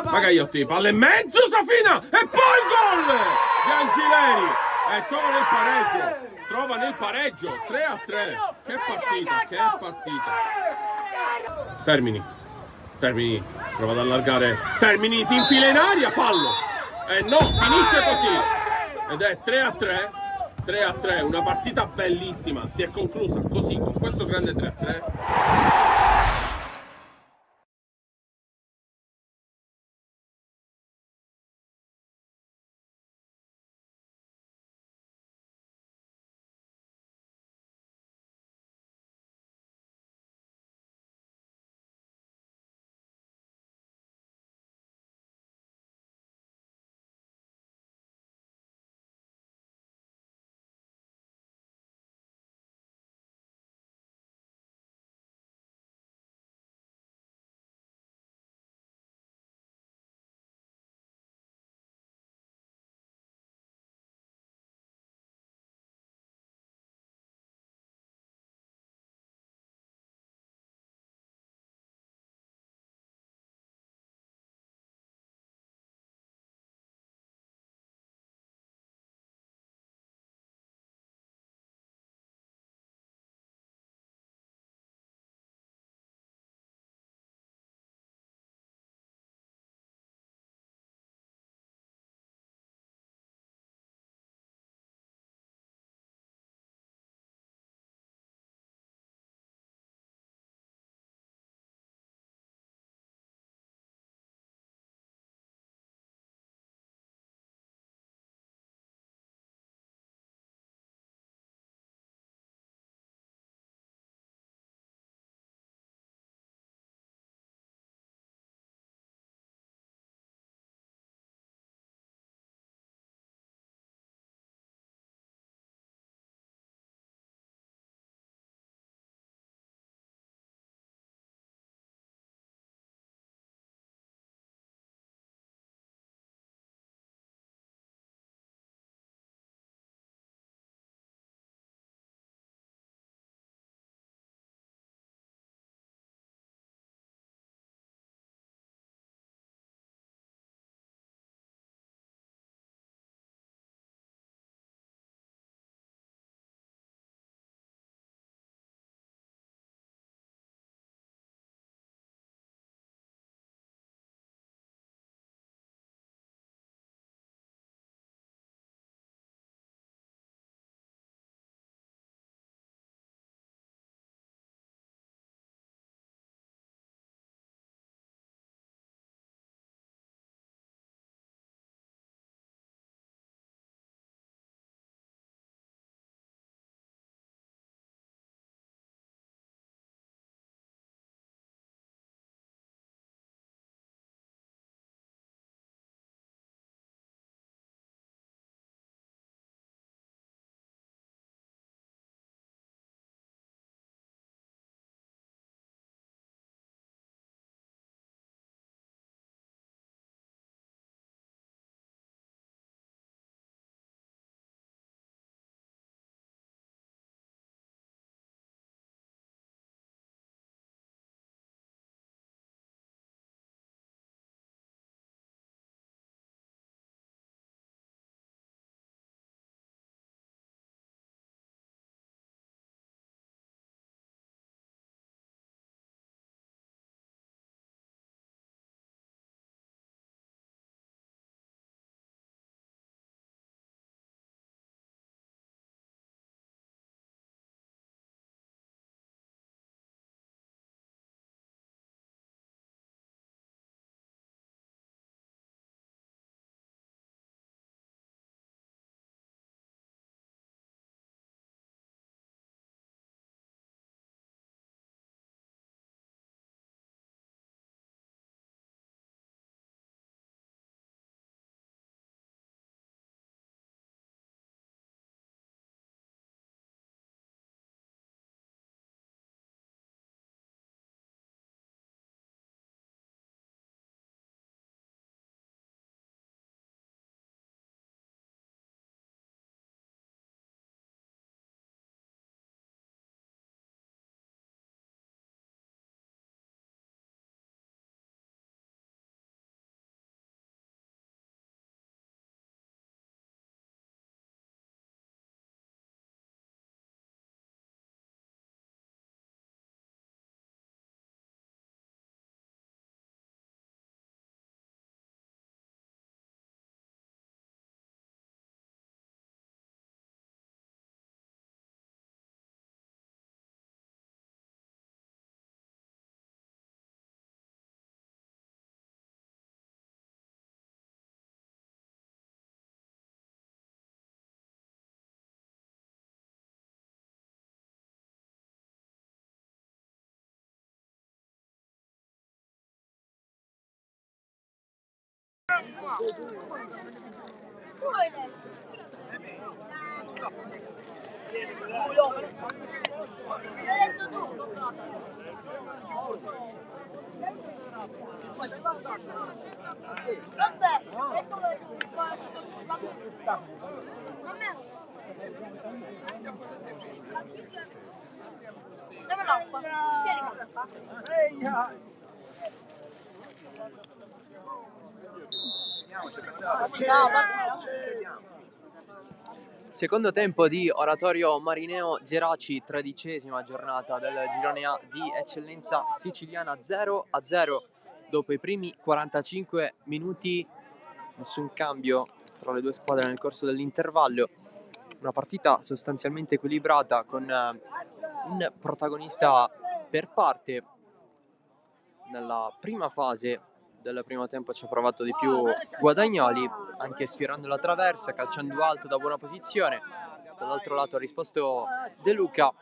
Magaiotti, palla in mezzo, Safina e poi gol di Angileri e trovano il pareggio 3-3. Che partita. Termini prova ad allargare, Termini si infila in aria, fallo e no, finisce così ed è 3-3, una partita bellissima, si è conclusa così con questo grande 3-3. Secondo tempo di Oratorio Marineo Geraci, 13ª giornata del girone A di eccellenza siciliana, 0-0 dopo i primi 45 minuti, nessun cambio tra le due squadre nel corso dell'intervallo, una partita sostanzialmente equilibrata con un protagonista per parte. Nella prima fase del primo tempo ci ha provato di più Guadagnoli, anche sfiorando la traversa, calciando alto da buona posizione. Dall'altro lato ha risposto De Luca,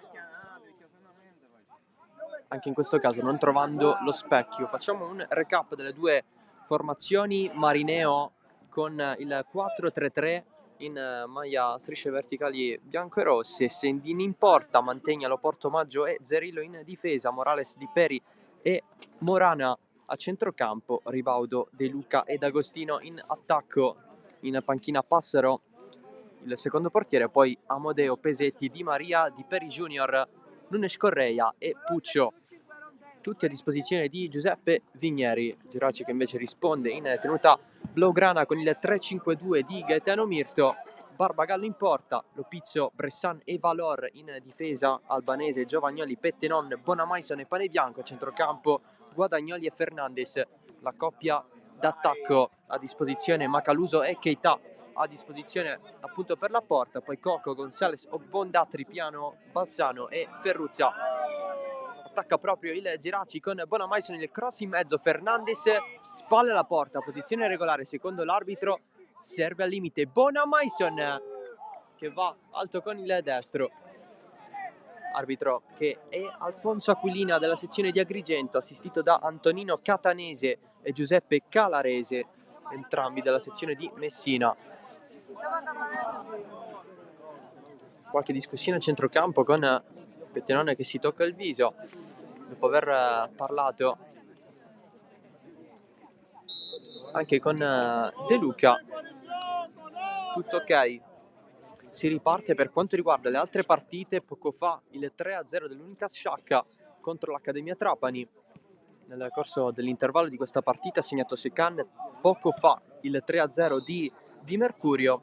anche in questo caso non trovando lo specchio. Facciamo un recap delle due formazioni. Marineo con il 4-3-3 in maglia a strisce verticali bianco e rosse, Sendini in porta, Mantegna, Loporto, Maggio e Zerillo in difesa, Morales, Di Peri e Morana a centrocampo, Ribaudo, De Luca ed Agostino in attacco. In panchina Passero, il secondo portiere, poi Amodeo, Pesetti, Di Maria, Di Peri Junior, Nunes Correia e Puccio, tutti a disposizione di Giuseppe Vigneri. Geraci che invece risponde in tenuta blaugrana con il 3-5-2 di Gaetano Mirto, Barbagallo in porta, Lopizzo, Bressan e Valor in difesa, Albanese, Giovagnoli, Pettenon, Bonamaison e Panebianco, centrocampo Guadagnoli e Fernandez, la coppia d'attacco a disposizione Macaluso e Keita a disposizione appunto per la porta, poi Coco, Gonzales, Ogbonda, Tripiano, Balsano e Ferruzza. Attacca proprio il Geraci con Bonamaison, il cross in mezzo, Fernandez, spalle alla porta, posizione regolare secondo l'arbitro, serve al limite Bonamaison che va alto con il destro. Arbitro che è Alfonso Aquilina della sezione di Agrigento, assistito da Antonino Catanese e Giuseppe Calarese, entrambi della sezione di Messina. Qualche discussione a centrocampo con Pettenone che si tocca il viso dopo aver parlato anche con De Luca. Tutto ok. Si riparte per quanto riguarda le altre partite. Poco fa il 3-0 dell'Unitas Sciacca contro l'Accademia Trapani. Nel corso dell'intervallo di questa partita ha segnato Secan. Poco fa il 3-0 di Mercurio.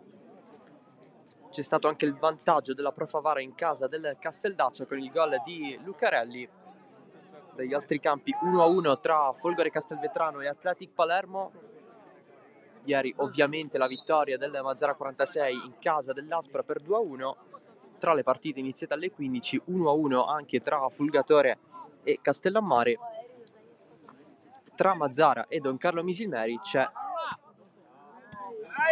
C'è stato anche il vantaggio della Pro Favara in casa del Casteldaccio con il gol di Lucarelli. Dagli altri campi 1-1 tra Folgore Castelvetrano e Athletic Palermo. Ieri ovviamente la vittoria del Mazzara 46 in casa dell'Aspra per 2-1. Tra le partite iniziate alle 15, 1-1 anche tra Fulgatore e Castellammare. Tra Mazzara e Don Carlo Misilmeri c'è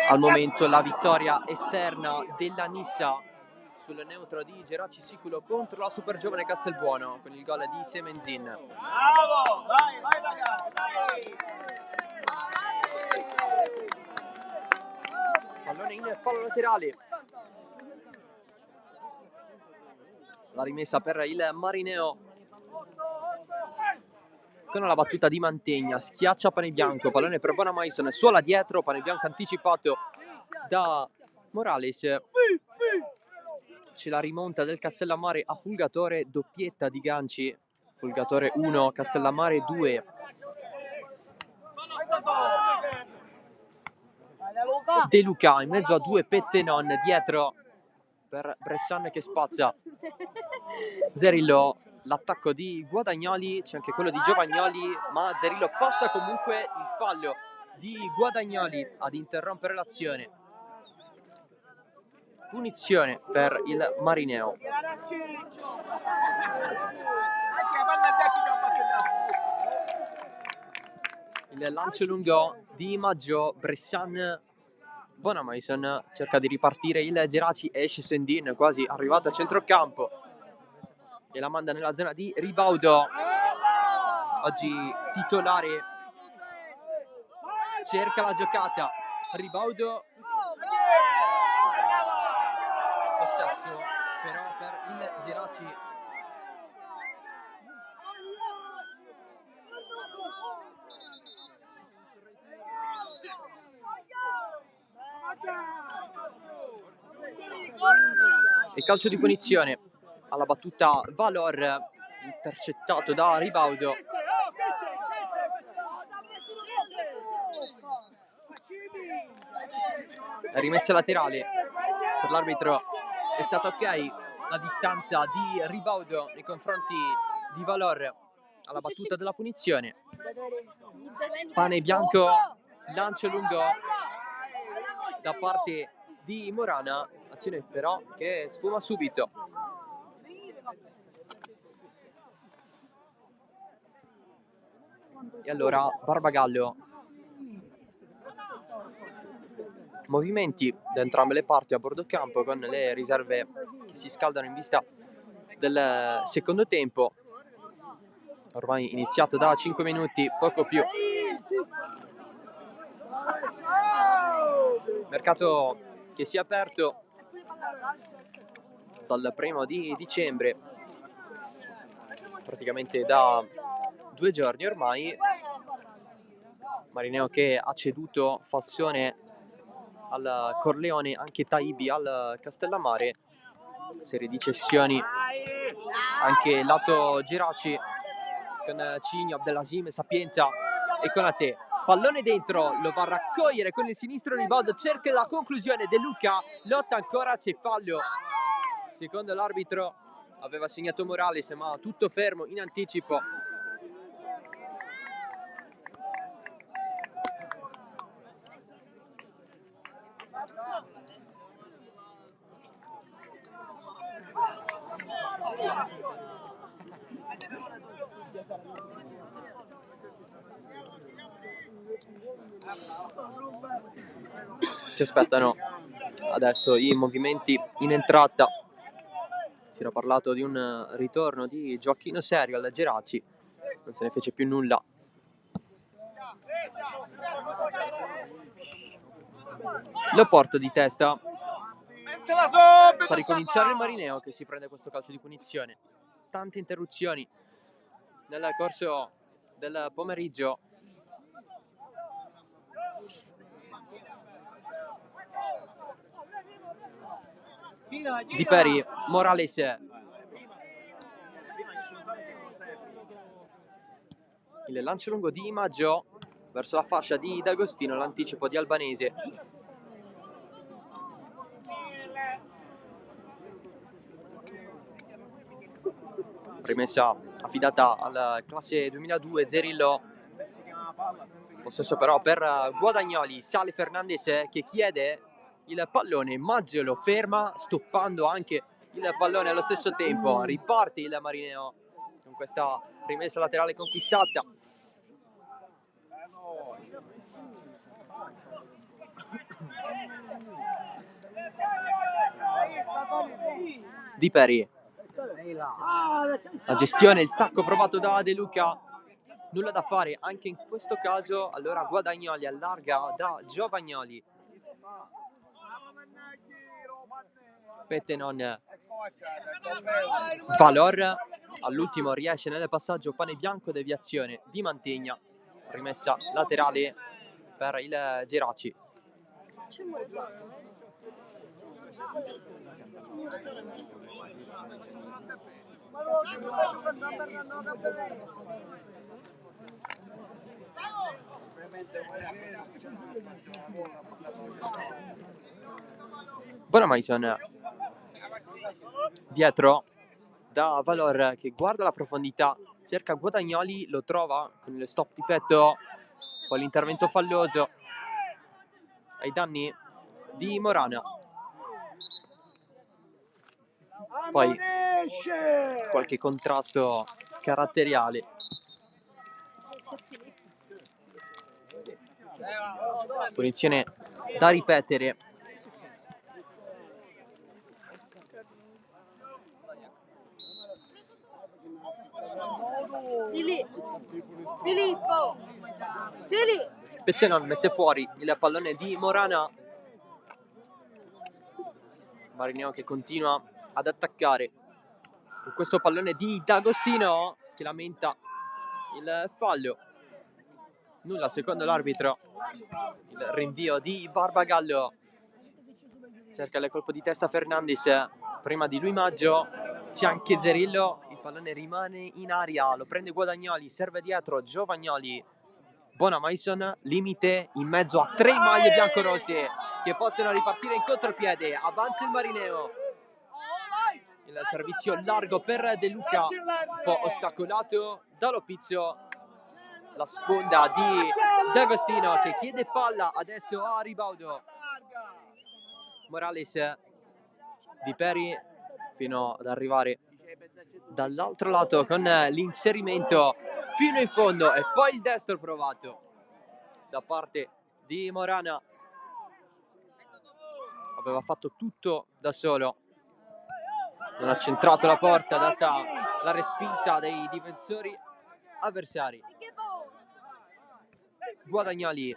al momento la vittoria esterna della Nissa sul neutro di Geraci Siculo contro la super giovane Castelbuono con il gol di Semenzin. Bravo, vai ragazzi, vai! Pallone in fallo laterale. La rimessa per il Marineo con la battuta di Mantegna, schiaccia Panebianco, pallone per Bonamaison, suola dietro, Panebianco anticipato da Morales. C'è la rimonta del Castellammare a Fulgatore, doppietta di ganci, Fulgatore 1, Castellammare 2. De Luca in mezzo a due Pettenon, dietro per Bressan che spazza. Zerillo, l'attacco di Guadagnoli, c'è anche quello di Giovagnoli, ma Zerillo passa comunque il fallo di Guadagnoli ad interrompere l'azione. Punizione per il Marineo. Il lancio lungo di Maggio, Bressan, Bonamaison cerca di ripartire il Geraci, esce Sendin, quasi arrivato a centrocampo e la manda nella zona di Ribaudo, oggi titolare cerca la giocata, ribaudo, possesso però per il Geraci. Il calcio di punizione alla battuta Valor, intercettato da ribaudo. Rimessa laterale per l'arbitro, è stata ok la distanza di ribaudo nei confronti di Valor alla battuta della punizione. Pane bianco, lancio lungo da parte di Morana, azione però che sfuma subito. E allora Barbagallo, movimenti da entrambe le parti a bordo campo con le riserve che si scaldano in vista del secondo tempo, ormai iniziato da 5 minuti, poco più. Mercato che si è aperto dal 1° di dicembre, praticamente da 2 giorni ormai. Marineo che ha ceduto Falsone al Corleone, anche Taibi al Castellammare, serie di cessioni anche lato Geraci con Cigno, Abdelasim, Sapienza e Konate. Pallone dentro, lo va a raccogliere con il sinistro ribaudo, cerca la conclusione De Luca, lotta ancora, c'è fallo. Secondo l'arbitro aveva segnato Morales, ma tutto fermo in anticipo. Si aspettano adesso i movimenti in entrata. Si era parlato di un ritorno di Gioacchino Serio al Geraci, non se ne fece più nulla. L'Oporto di testa fa ricominciare il Marineo, che si prende questo calcio di punizione. Tante interruzioni nel corso del pomeriggio. Di Peri, Morales, il lancio lungo di Maggio verso la fascia di D'Agostino, l'anticipo di Albanese. Rimessa affidata alla classe 2002 Zerillo, possesso però per Guadagnoli, sale Fernandez che chiede il pallone, Maggio lo ferma stoppando anche il pallone allo stesso tempo. Riparte il Marineo con questa rimessa laterale conquistata. Di Peri, la gestione, il tacco provato da De Luca, nulla da fare anche in questo caso. Allora Guadagnoli allarga da Giovagnoli, Pettenon, Valor all'ultimo riesce nel passaggio, Pane bianco, deviazione di Mantegna, rimessa laterale per il Geraci. Bonamaison dietro da Valor che guarda la profondità, cerca Guadagnoli, lo trova con il stop di petto, poi l'intervento falloso ai danni di Morana. Poi qualche contrasto caratteriale. Punizione da ripetere. Filippo! Pettenon mette fuori il pallone di Morana. Marineo che continua ad attaccare con questo pallone di D'Agostino, che lamenta il fallo. Nulla secondo l'arbitro. Il rinvio di Barbagallo. Cerca il colpo di testa Fernandez. Prima di lui Maggio c'è anche Zerillo. Il pallone rimane in aria. Lo prende Guadagnoli. Serve dietro Giovagnoli. Bonamaison. Limite in mezzo a 3 maglie biancorosse che possono ripartire in contropiede. Avanza il Marineo. Il servizio largo per De Luca. Un po' ostacolato da Lopizzo. La sponda di D'Agostino che chiede palla adesso a Ribaudo. Morales, Di Peri fino ad arrivare dall'altro lato con l'inserimento fino in fondo e poi il destro provato da parte di Morana. Aveva fatto tutto da solo, non ha centrato la porta data la respinta dei difensori avversari. Guadagnoli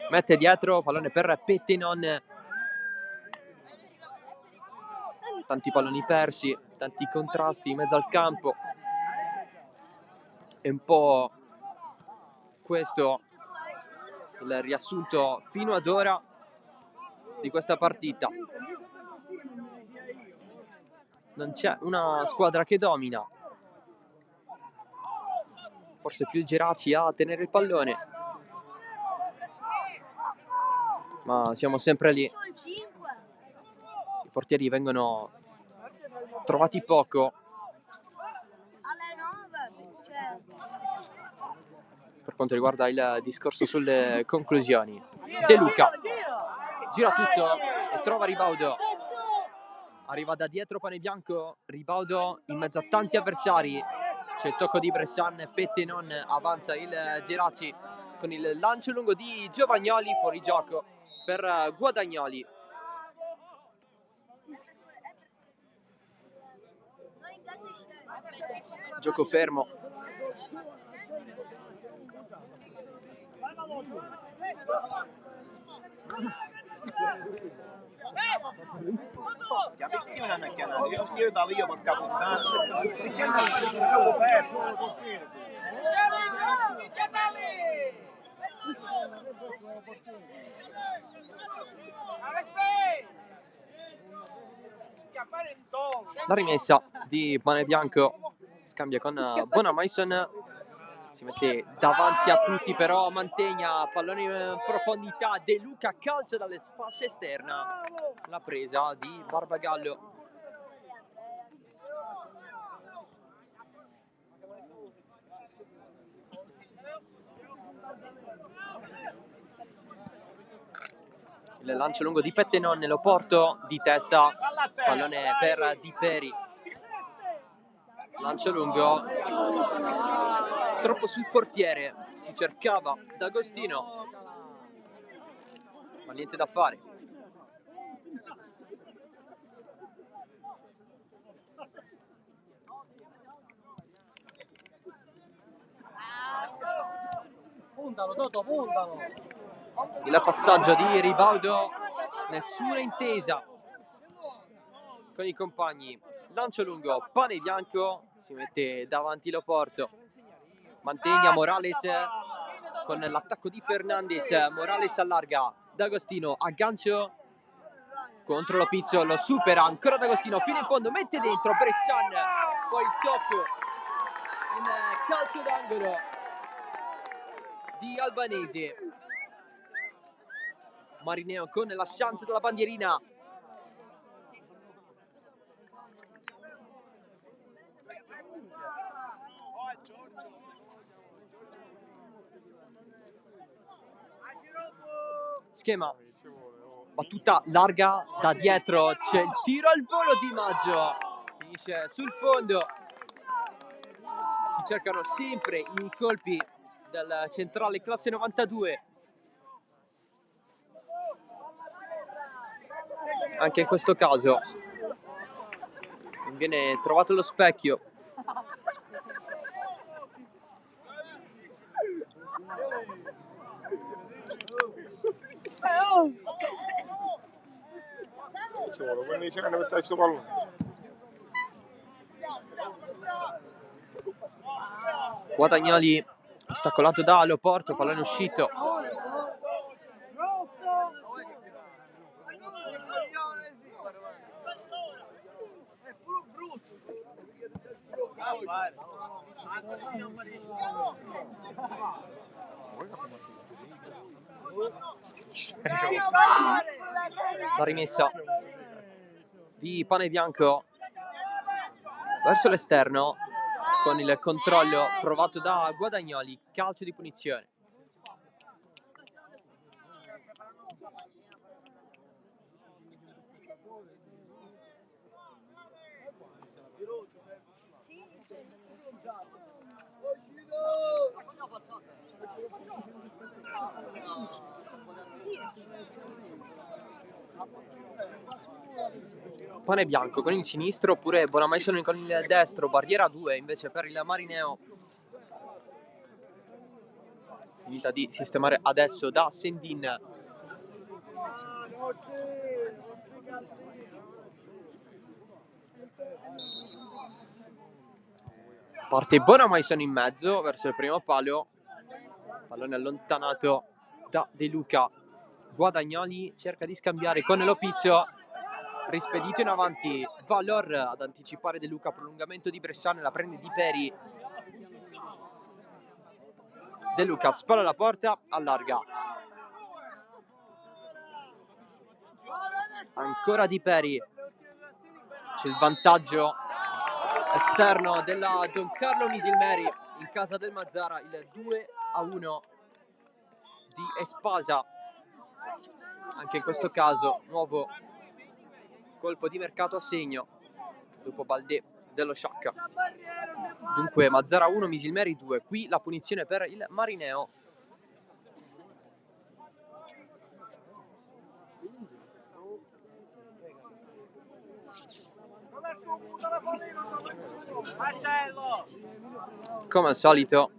mette dietro, pallone per Pettenon. Tanti palloni persi, tanti contrasti in mezzo al campo. È un po' questo il riassunto fino ad ora di questa partita. Non c'è una squadra che domina. Forse più il Geraci a tenere il pallone, ma siamo sempre lì. I portieri vengono trovati poco. Per quanto riguarda il discorso sulle conclusioni, De Luca gira tutto e trova Ribaudo. Arriva da dietro Panebianco. Ribaudo in mezzo a tanti avversari. C'è il tocco di Bressan. Pettenon, avanza il Geraci con il lancio lungo di Giovagnoli, fuori gioco per Guadagnoli. Gioco fermo. Perché non hanno chiamato? Io davo io porca puttana. Perché non perso? La rimessa di Panebianco, scambia con Bonamaison, si mette davanti a tutti, però Mantegna, pallone in profondità, De Luca calcia dalle fasce esterna, la presa di Barbagallo. Il lancio lungo di Pettenon, lo porto di testa, pallone per Di Peri. Lancio lungo, troppo sul portiere, si cercava D'Agostino, ma niente da fare. Puntalo, Toto, puntalo. Il passaggio di Ribaudo, nessuna intesa con i compagni. Lancio lungo, Panebianco, si mette davanti Loporto. Mantegna Morales con l'attacco di Fernandez. Morales allarga, D'Agostino aggancio contro Lopizzo, lo supera ancora D'Agostino fino in fondo, mette dentro Bressan, poi il tocco in calcio d'angolo di Albanese. Marineo con la chance della bandierina. Schema, battuta larga da dietro, c'è il tiro al volo di Maggio, finisce sul fondo. Si cercano sempre i colpi del centrale classe 92. Anche in questo caso non viene trovato lo specchio. Guadagnoli ostacolato da Leoporto, pallone uscito. La rimessa di Pane Bianco verso l'esterno con il controllo provato da Guadagnoli, calcio di punizione. Pane Bianco con il sinistro oppure Bonamaison con il destro, barriera 2 invece per il Marineo. Finita di sistemare adesso da Sendin. Parte Bonamaison in mezzo verso il primo palo. Pallone allontanato da De Luca. Guadagnoli cerca di scambiare con Lopizio. Rispedito in avanti Valor ad anticipare De Luca, prolungamento di Bressane, la prende Di Peri. De Luca spalla la porta, allarga. Ancora Di Peri. C'è il vantaggio esterno della Don Carlo Misilmeri in casa del Mazzara, il 2-1 di Espasa. Anche in questo caso nuovo colpo di mercato a segno dopo Baldé dello Sciacca. Dunque Mazzara 1, Misilmeri 2. Qui la punizione per il Marineo. Come al solito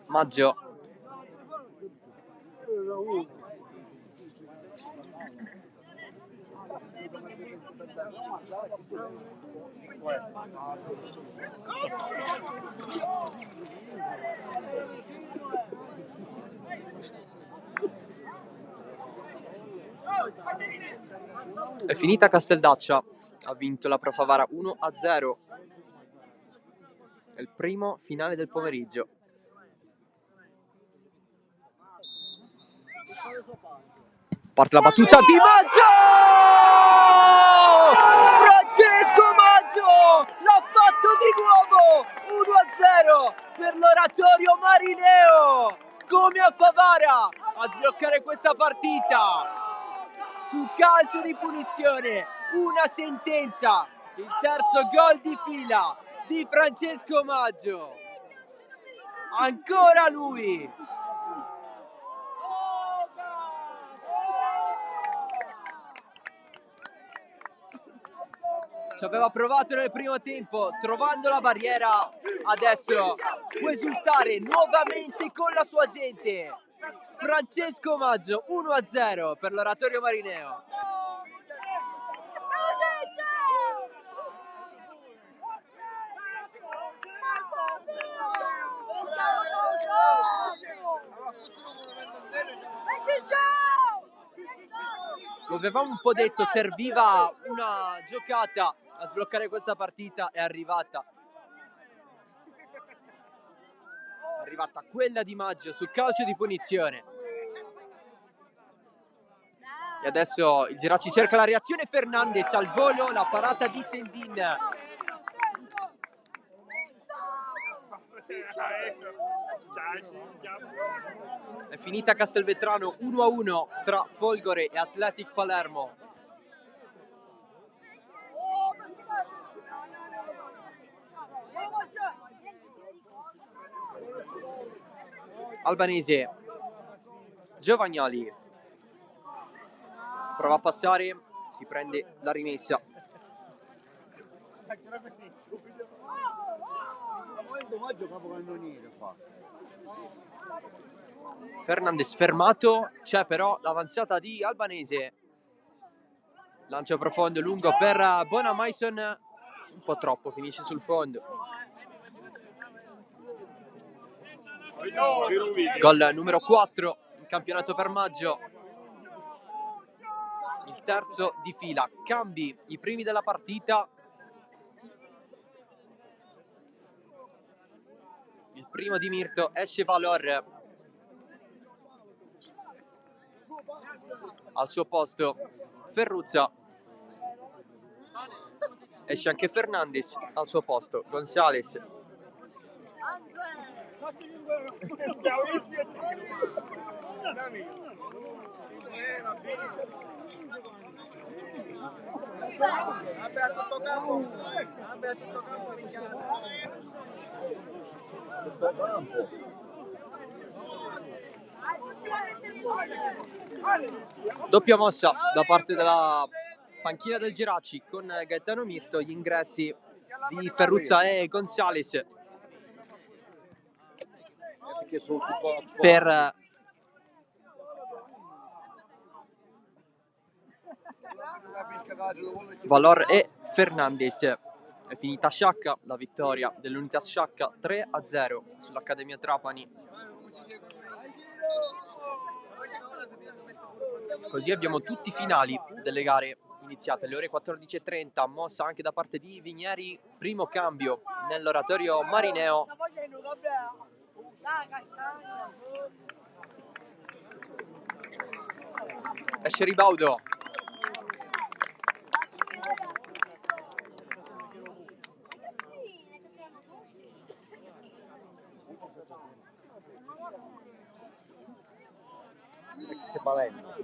Maggio è finita Casteldaccia, ha vinto la Pro Favara 1-0. È il primo finale del pomeriggio. Parte la battuta di Maggio! Francesco Maggio l'ha fatto di nuovo! 1-0 per l'Oratorio Marineo! Come a Favara a sbloccare questa partita su calcio di punizione, una sentenza, il terzo gol di fila di Francesco Maggio. Ancora lui! Ci aveva provato nel primo tempo, trovando la barriera, adesso può esultare nuovamente con la sua gente. Francesco Maggio, 1-0 per l'Oratorio Marineo. Lo avevamo un po' detto, serviva una giocata a sbloccare questa partita, è arrivata. È arrivata quella di Maggio sul calcio di punizione. E adesso il Geraci cerca la reazione, Fernandez al volo, la parata di Sendin. È finita Castelvetrano 1-1 tra Folgore e Athletic Palermo. Albanese, Giovagnoli prova a passare, si prende la rimessa. Fernandez fermato, c'è però l'avanzata di Albanese. Lancio profondo, lungo per Bonamaison, un po' troppo, finisce sul fondo. Gol numero 4 in campionato per Maggio, il terzo di fila. Cambi i primi della partita. Il primo di Mirto, esce Valor. Al suo posto Ferruzza. Esce anche Fernandez, al suo posto Gonzales. Doppia mossa da parte della panchina del Geraci con Gaetano Mirto, gli ingressi di Ferruzza e Gonzales per Valor e Fernandez. È finita Sciacca, la vittoria dell'Unitas Sciacca 3-0 sull'Accademia Trapani. Così abbiamo tutti i finali delle gare iniziate alle ore 14:30, mossa anche da parte di Vigneri, primo cambio nell'oratorio marineo. Esce Ribaudo.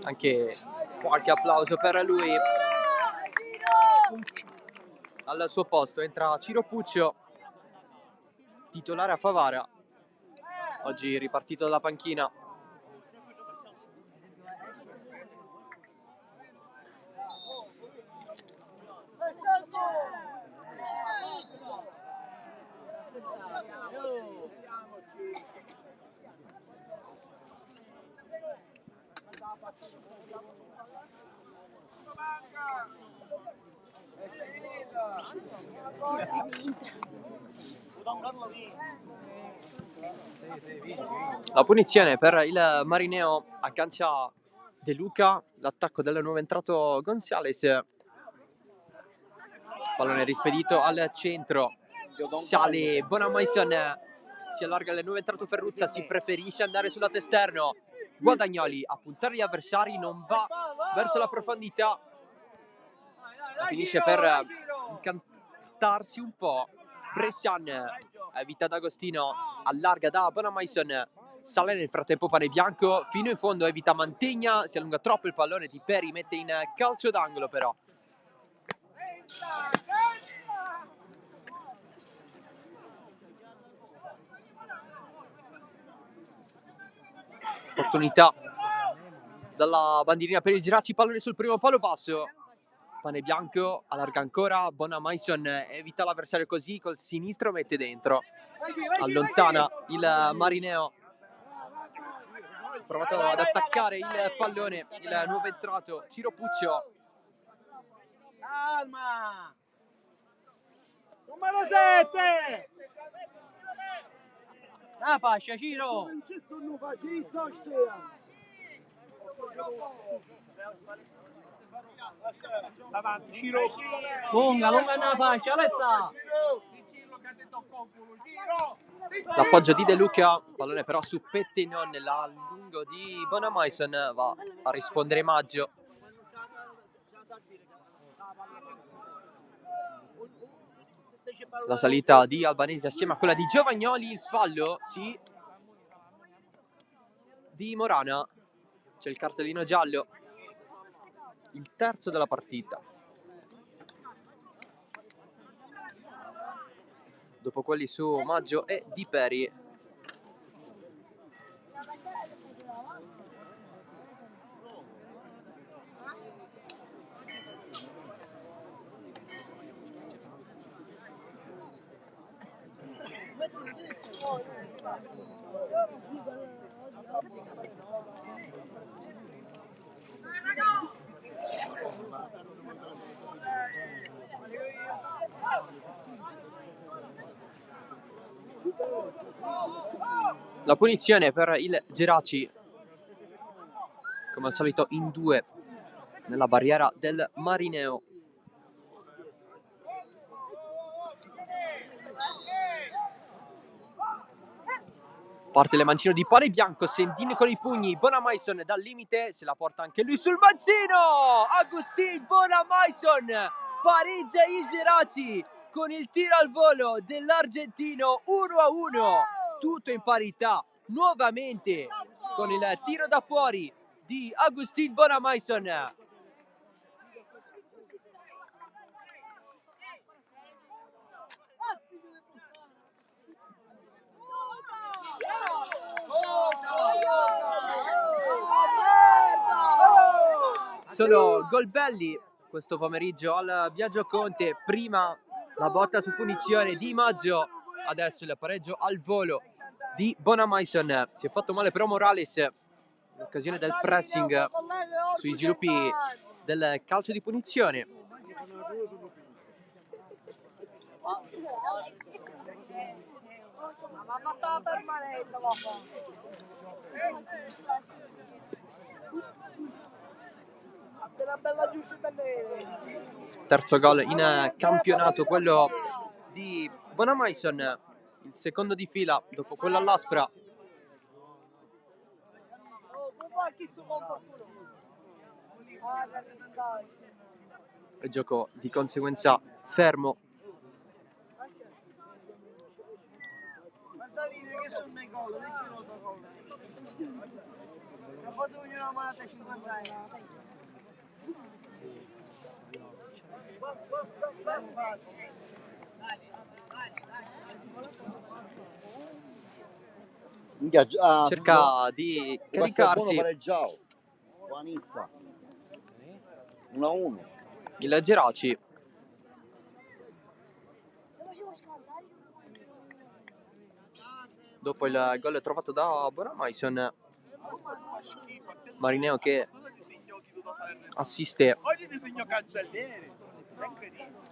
Anche qualche applauso per lui. Al suo posto entra Ciro Puccio, titolare a Favara, oggi ripartito dalla panchina. La punizione per il Marineo, aggancia De Luca, l'attacco del nuovo entrato Gonzales. Pallone rispedito al centro, sale Bonamaison, si allarga il nuovo entrato Ferruzza, si preferisce andare sul lato esterno. Guadagnoli a puntare gli avversari, non va verso la profondità, finisce per incantarsi un po'. Bressan evita D'Agostino, allarga da Bonamaison, sale nel frattempo Panebianco fino in fondo, evita Mantegna, si allunga troppo il pallone, Di Peri mette in calcio d'angolo però. Opportunità dalla bandierina per il Geraci, pallone sul primo palo basso. Panebianco allarga ancora, Bonamaison evita l'avversario così, col sinistro mette dentro, allontana il Marineo. Provato ad attaccare il pallone il nuovo entrato Ciro Puccio. Calma! Numero 7! La fascia, Ciro! Davanti, Ciro! Lunga nella fascia, Alessa! L'appoggio di De Luca, pallone però su Pettinon, l'allungo di Bonamaison, va a rispondere Maggio. La salita di Albanese assieme a quella di Giovagnoli, il fallo, sì, di Morana, c'è il cartellino giallo, il terzo della partita. Dopo quelli su Maggio e Di Peri. La punizione per il Geraci, come al solito in 2 nella barriera del Marineo. Parte le mancino di Pane Bianco, Sendin con i pugni, Bonamaison dal limite, se la porta anche lui sul mancino! Agustin Bonamaison pareggia il Geraci con il tiro al volo dell'argentino, 1-1, tutto in parità, nuovamente con il tiro da fuori di Agustin Bonamaison. Sono gol belli questo pomeriggio al Biagio Conte, prima la botta su punizione di Maggio, adesso il pareggio al volo di Bonamaison. Si è fatto male però Morales in occasione del pressing sui sviluppi del calcio di punizione. Terzo gol in campionato, quello di Bonamaison, il secondo di fila dopo quello all'Aspra. Il gioco di conseguenza fermo. Cerca di caricarsi 1-1. il Geraci. Dopo il gol trovato da Bonamaison, Marineo che assiste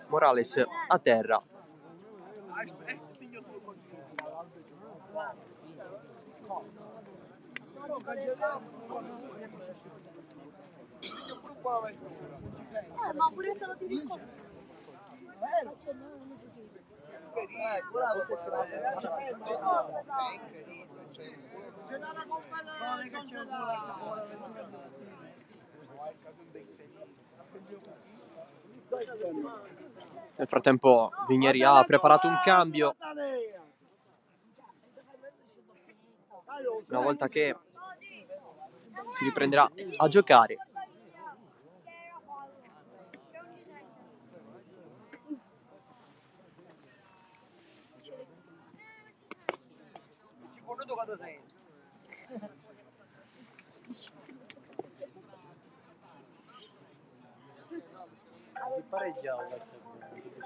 Morales a terra. Ma pure se lo ti dico. Nel frattempo Vigneri ha preparato un cambio. Una volta che si riprenderà a giocare.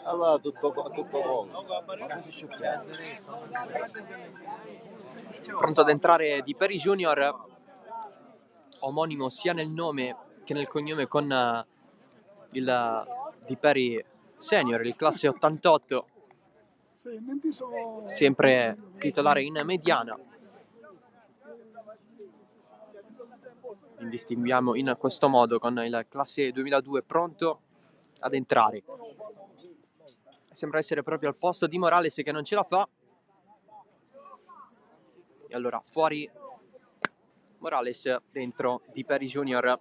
Allora tutto gol. Pronto ad entrare Di Peri Junior, omonimo sia nel nome che nel cognome con il Di Peri Senior, il classe 88, sempre titolare in mediana. Indistinguiamo in questo modo con il classe 2002 pronto ad entrare. Sembra essere proprio al posto di Morales che non ce la fa. E allora fuori Morales, dentro Di Peri Junior.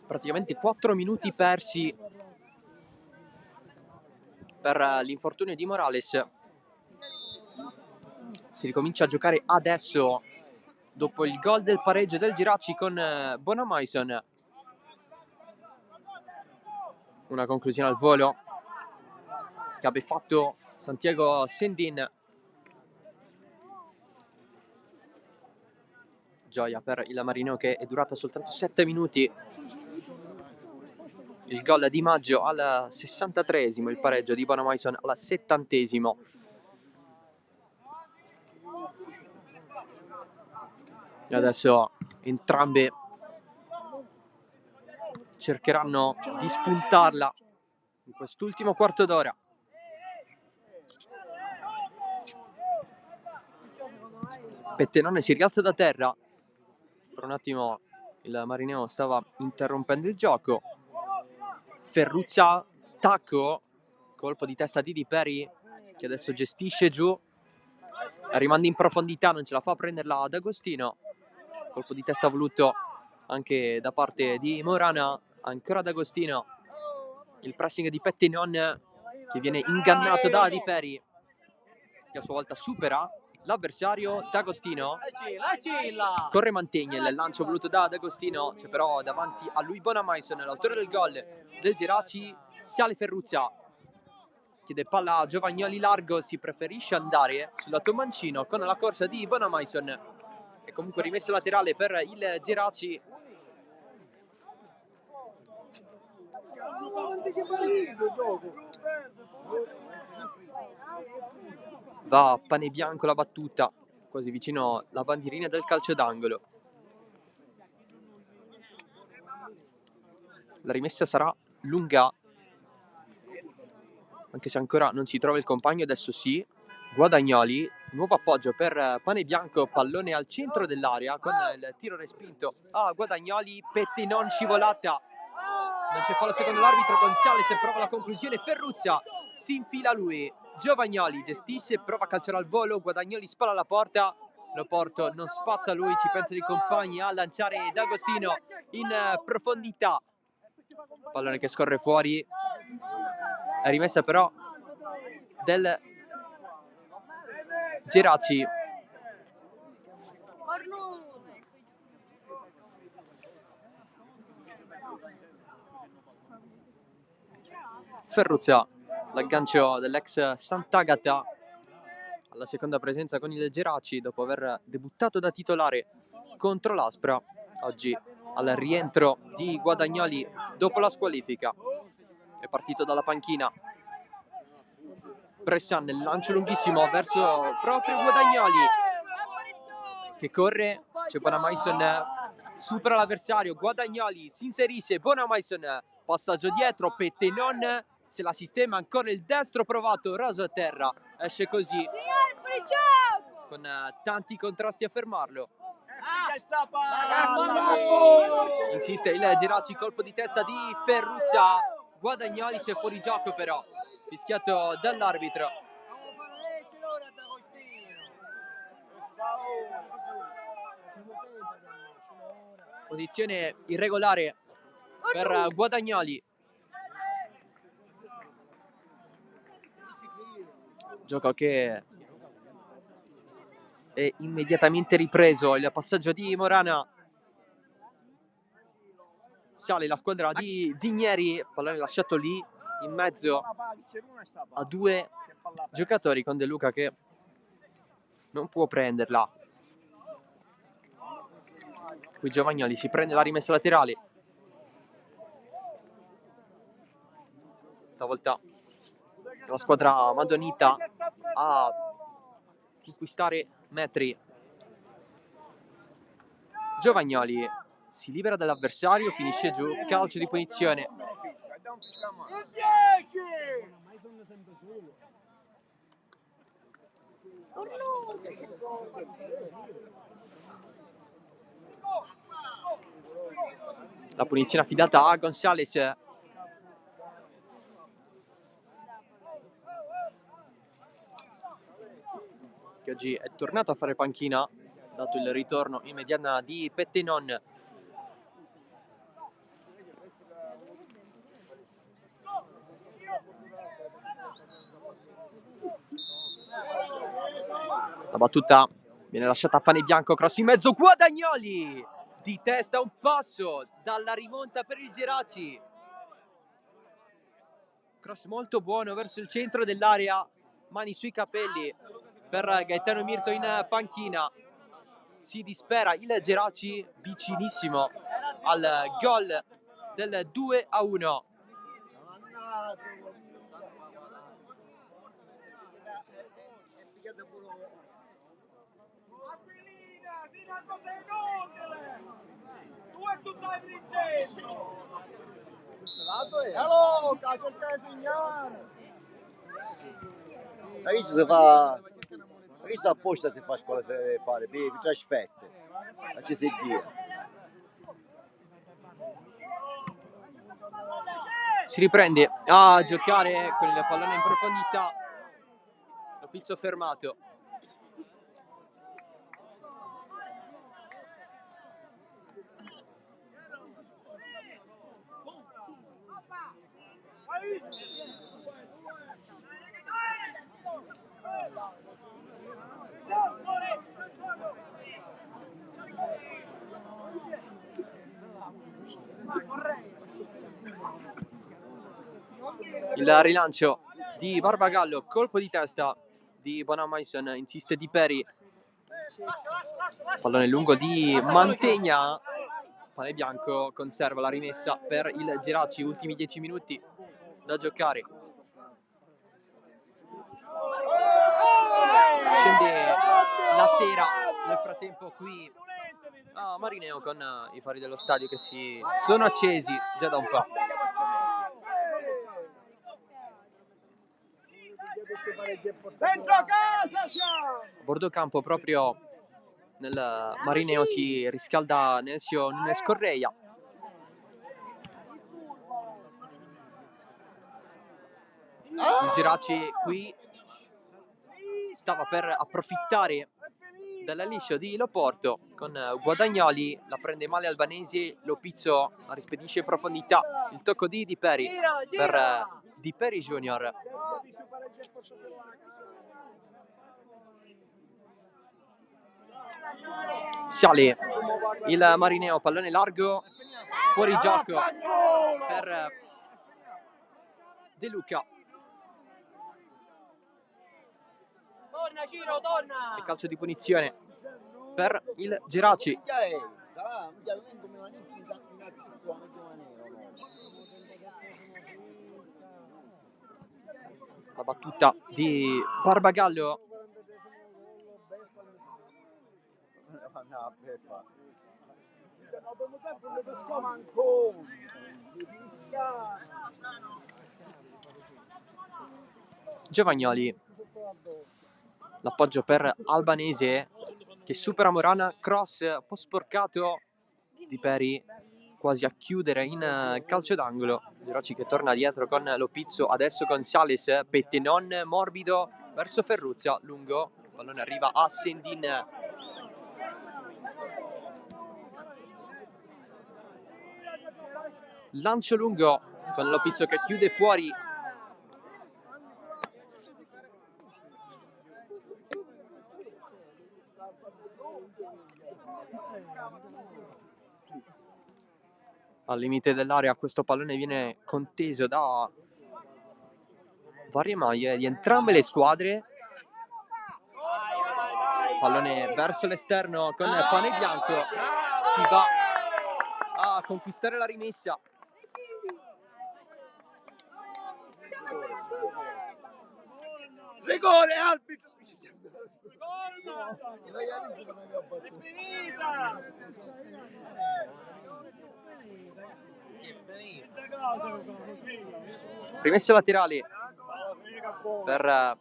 Praticamente 4 minuti persi per l'infortunio di Morales. Si ricomincia a giocare adesso dopo il gol del pareggio del Geraci con Bonamaison. Una conclusione al volo che abbia fatto Santiago Sendin. Gioia per il Marineo che è durata soltanto 7 minuti. Il gol di Maggio al 63esimo, il pareggio di Bonamaison al 70esimo. E adesso entrambe cercheranno di spuntarla in quest'ultimo quarto d'ora. Pettenone si rialza da terra. Per un attimo il Marineo stava interrompendo il gioco. Ferruzza, tacco, colpo di testa di Di Peri che adesso gestisce giù, rimanda in profondità, non ce la fa a prenderla D'Agostino. Colpo di testa voluto anche da parte di Morana, ancora D'Agostino. Il pressing di Pettenon che viene ingannato da Di Peri, che a sua volta supera l'avversario. D'Agostino corre Mantegna, il lancio voluto da D'Agostino, c'è però davanti a lui Bonamaison, l'autore del gol del Geraci. Sale Ferruzza, chiede palla a Giovagnoli largo, si preferisce andare sul lato mancino con la corsa di Bonamaison, e comunque rimessa laterale per il Geraci. Va a pane bianco la battuta, quasi vicino alla bandierina del calcio d'angolo. La rimessa sarà lunga, anche se ancora non si trova il compagno. Adesso sì, Guadagnoli, nuovo appoggio per pane bianco, pallone al centro dell'area con il tiro respinto a Guadagnoli. Pettenon scivolata, non c'è fallo secondo l'arbitro. Gonzales prova la conclusione, Ferruzza si infila lui, Giovagnoli gestisce, prova a calciare al volo, Guadagnoli spalla alla porta, Loporto non spazza lui, ci pensano i compagni a lanciare D'Agostino in profondità. Pallone che scorre fuori, è rimessa però del Geraci. Ferruzza, l'aggancio dell'ex Sant'Agata alla seconda presenza con il Geraci dopo aver debuttato da titolare contro l'Aspra. Oggi al rientro di Guadagnoli dopo la squalifica, è partito dalla panchina. Bressan, il lancio lunghissimo verso proprio Guadagnoli che corre, c'è Bonamaison, supera l'avversario, Guadagnoli si inserisce, Bonamaison, passaggio dietro, Pettenon se la sistema, ancora il destro provato, raso a terra, esce così con tanti contrasti a fermarlo. Insiste il Geraci, colpo di testa di Ferruzza, Guadagnoli c'è fuori gioco però, fischiato dall'arbitro. Posizione irregolare per Guadagnoli. Gioco che è immediatamente ripreso, il passaggio di Morana. Sale la squadra di Vigneri, pallone lasciato lì in mezzo a due giocatori con De Luca che non può prenderla. Qui Giovagnoli si prende la rimessa laterale. Stavolta la squadra madonita a conquistare metri. Giovagnoli si libera dall'avversario, finisce giù, calcio di punizione. La punizione affidata a Gonzales. Che oggi è tornato a fare panchina, dato il ritorno in mediana di Pettenon. La battuta viene lasciata a pane bianco, cross in mezzo, Guadagnoli di testa, un passo dalla rimonta per il Geraci. Cross molto buono verso il centro dell'area, mani sui capelli per Gaetano Mirto in panchina. Si dispera il Geraci, vicinissimo al gol del 2-1. Allora, cerca di segnare. Ma che si fa? Ma che si apposta se fa scuola per fare? Per trasferte. Ma ci si dia. Si riprende a giocare con il pallone in profondità. Lo Pizzo fermato. Il rilancio di Barbagallo, colpo di testa di Bonamaison, insiste Di Peri, pallone lungo di Mantegna, Pane Bianco conserva la rimessa per il Geraci, ultimi 10 minuti da giocare. Scende la sera nel frattempo qui a Marineo con i fari dello stadio che si sono accesi già da un po'. Dentro casa siamo! A bordo campo proprio nel Marineo si riscalda Nelsio Nunes Correia. Il Geraci qui stava per approfittare dall'aliscio di Loporto con Guadagnoli, la prende male Albanesi, Lo Pizzo la rispedisce in profondità, il tocco di Di Peri per Di Peri Junior. Sale il Marineo, pallone largo, fuori gioco per De Luca. E calcio di punizione per il Geraci. La battuta di Barbagallo. Giovagnoli, l'appoggio per Albanese che supera Morana, cross un po' sporcato, Di Peri quasi a chiudere in calcio d'angolo. Geraci che torna dietro con Lo Pizzo, adesso con Sales, pettenon morbido verso Ferruzia, lungo, il pallone arriva a Sendin. Lancio lungo con Lo Pizzo che chiude fuori. Al limite dell'area questo pallone viene conteso da varie maglie di entrambe le squadre. Pallone verso l'esterno con Pane Bianco, si va a conquistare la rimessa. Rigore, arbitro! È finita! Rimessa laterale per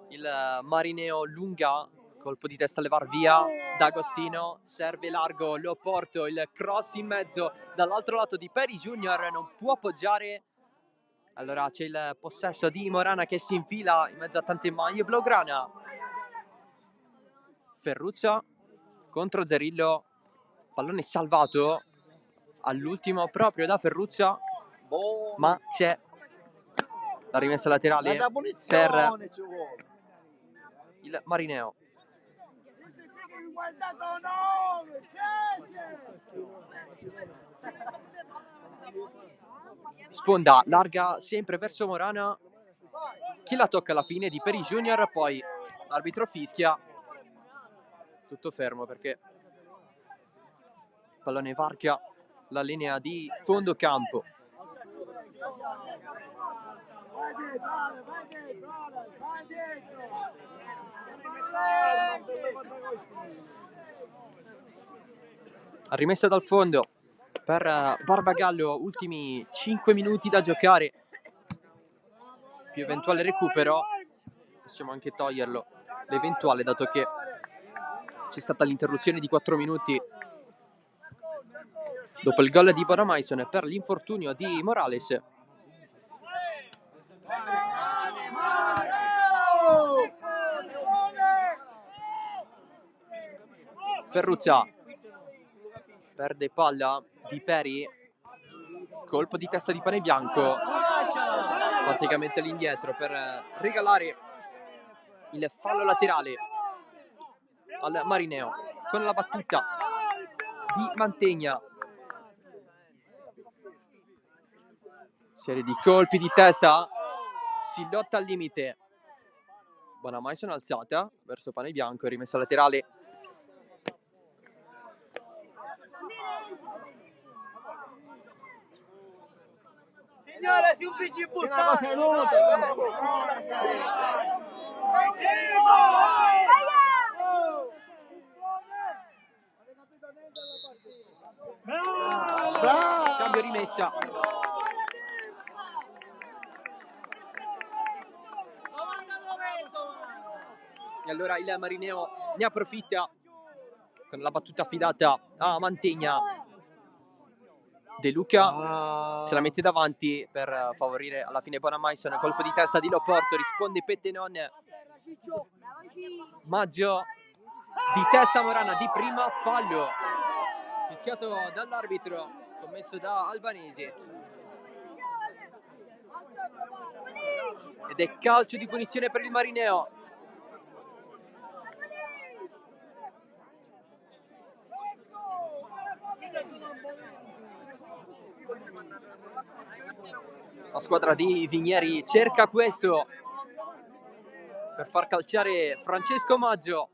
il Marineo lunga, colpo di testa a levar via D'Agostino, serve largo Loporto, il cross in mezzo dall'altro lato di Peri Junior, non può appoggiare. Allora c'è il possesso di Morana che si infila in mezzo a tante maglie blaugrana. Ferruzza contro Zerillo, pallone salvato all'ultimo proprio da Ferruzza, ma c'è la rimessa laterale per il Marineo. Sponda larga sempre verso Morana, chi la tocca alla fine? Di Peri Junior, poi l'arbitro fischia, tutto fermo perché il pallone varca la linea di fondo campo. Vai dietro! rimessa dal fondo per Barbagallo, ultimi 5 minuti da giocare, più eventuale recupero, possiamo anche toglierlo l'eventuale, dato che c'è stata l'interruzione di 4 minuti dopo il gol di Bonamaison per l'infortunio di Morales. Ferruzza perde palla di Peri, colpo di testa di Panebianco, praticamente all'indietro per regalare il fallo laterale al Marineo con la battuta di Mantegna. Serie di colpi di testa, si lotta al limite. Bonamaison alzata verso Panebianco, rimessa laterale. Signore, si un figli buttare! Cambio rimessa. E allora il Marineo ne approfitta con la battuta affidata a Mantegna. De Luca se la mette davanti per favorire alla fine Bonamaison. Colpo di testa di Loporto, risponde Pettenon. Maggio di testa Morana, di prima, fallo fischiato dall'arbitro commesso da Albanese, ed è calcio di punizione per il Marineo. La squadra di Vinieri cerca questo per far calciare Francesco Maggio.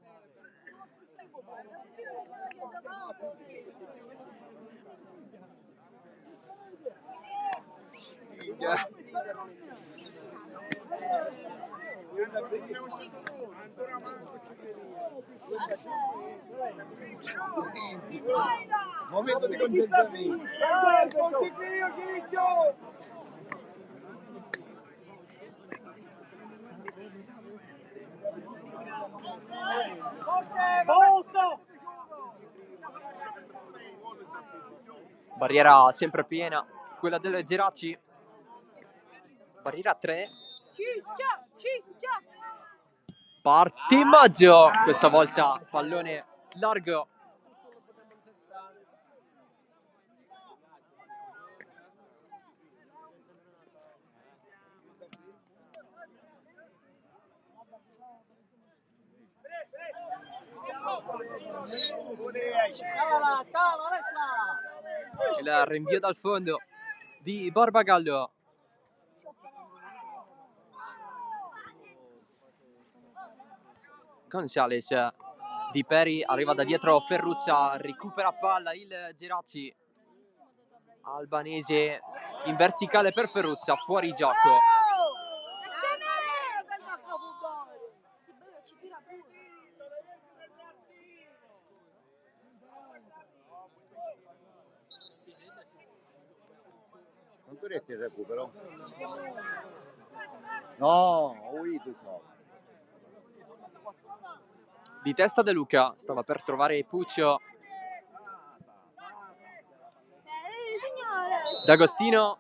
Momento di concentramento. Barriera sempre piena, quella del Geraci. Barriera 3. Parte Maggio, questa volta pallone largo. Il rinvio dal fondo di Barbagallo. Gonzales di Peri arriva da dietro Ferruzza, recupera palla il Geraci. Albanese in verticale per Ferruzza, fuori gioco. Quanto rete il recupero? No, uito so. Di testa De Luca, stava per trovare Puccio. D'Agostino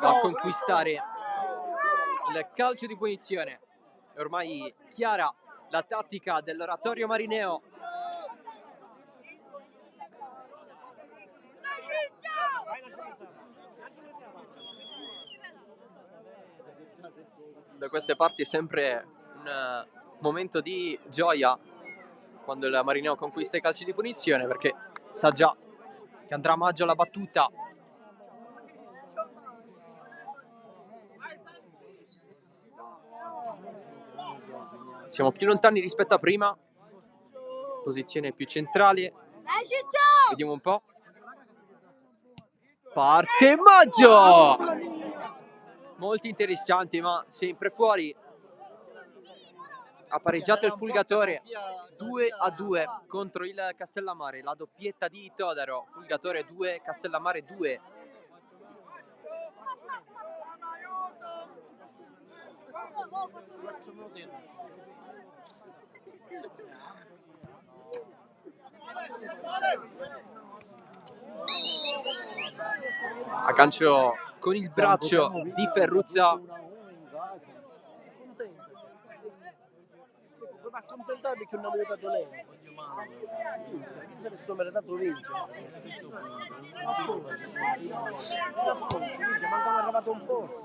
va a conquistare il calcio di punizione. È ormai chiara la tattica dell'oratorio marineo. Da queste parti è sempre un momento di gioia quando il Marineo conquista i calci di punizione, perché sa già che andrà a Maggio alla battuta. Siamo più lontani rispetto a prima, posizione più centrale. Vediamo un po'. Parte Maggio! Molto interessante, ma sempre fuori. ha pareggiato il Fulgatore 2-2 contro il Castellammare. La doppietta di Todaro, Fulgatore 2, Castellammare 2. A calcio con il braccio di Ferruzza. Ma accontentarvi che non avevo dato lei. Se sto meritato vince. Mancava arrivato un po'.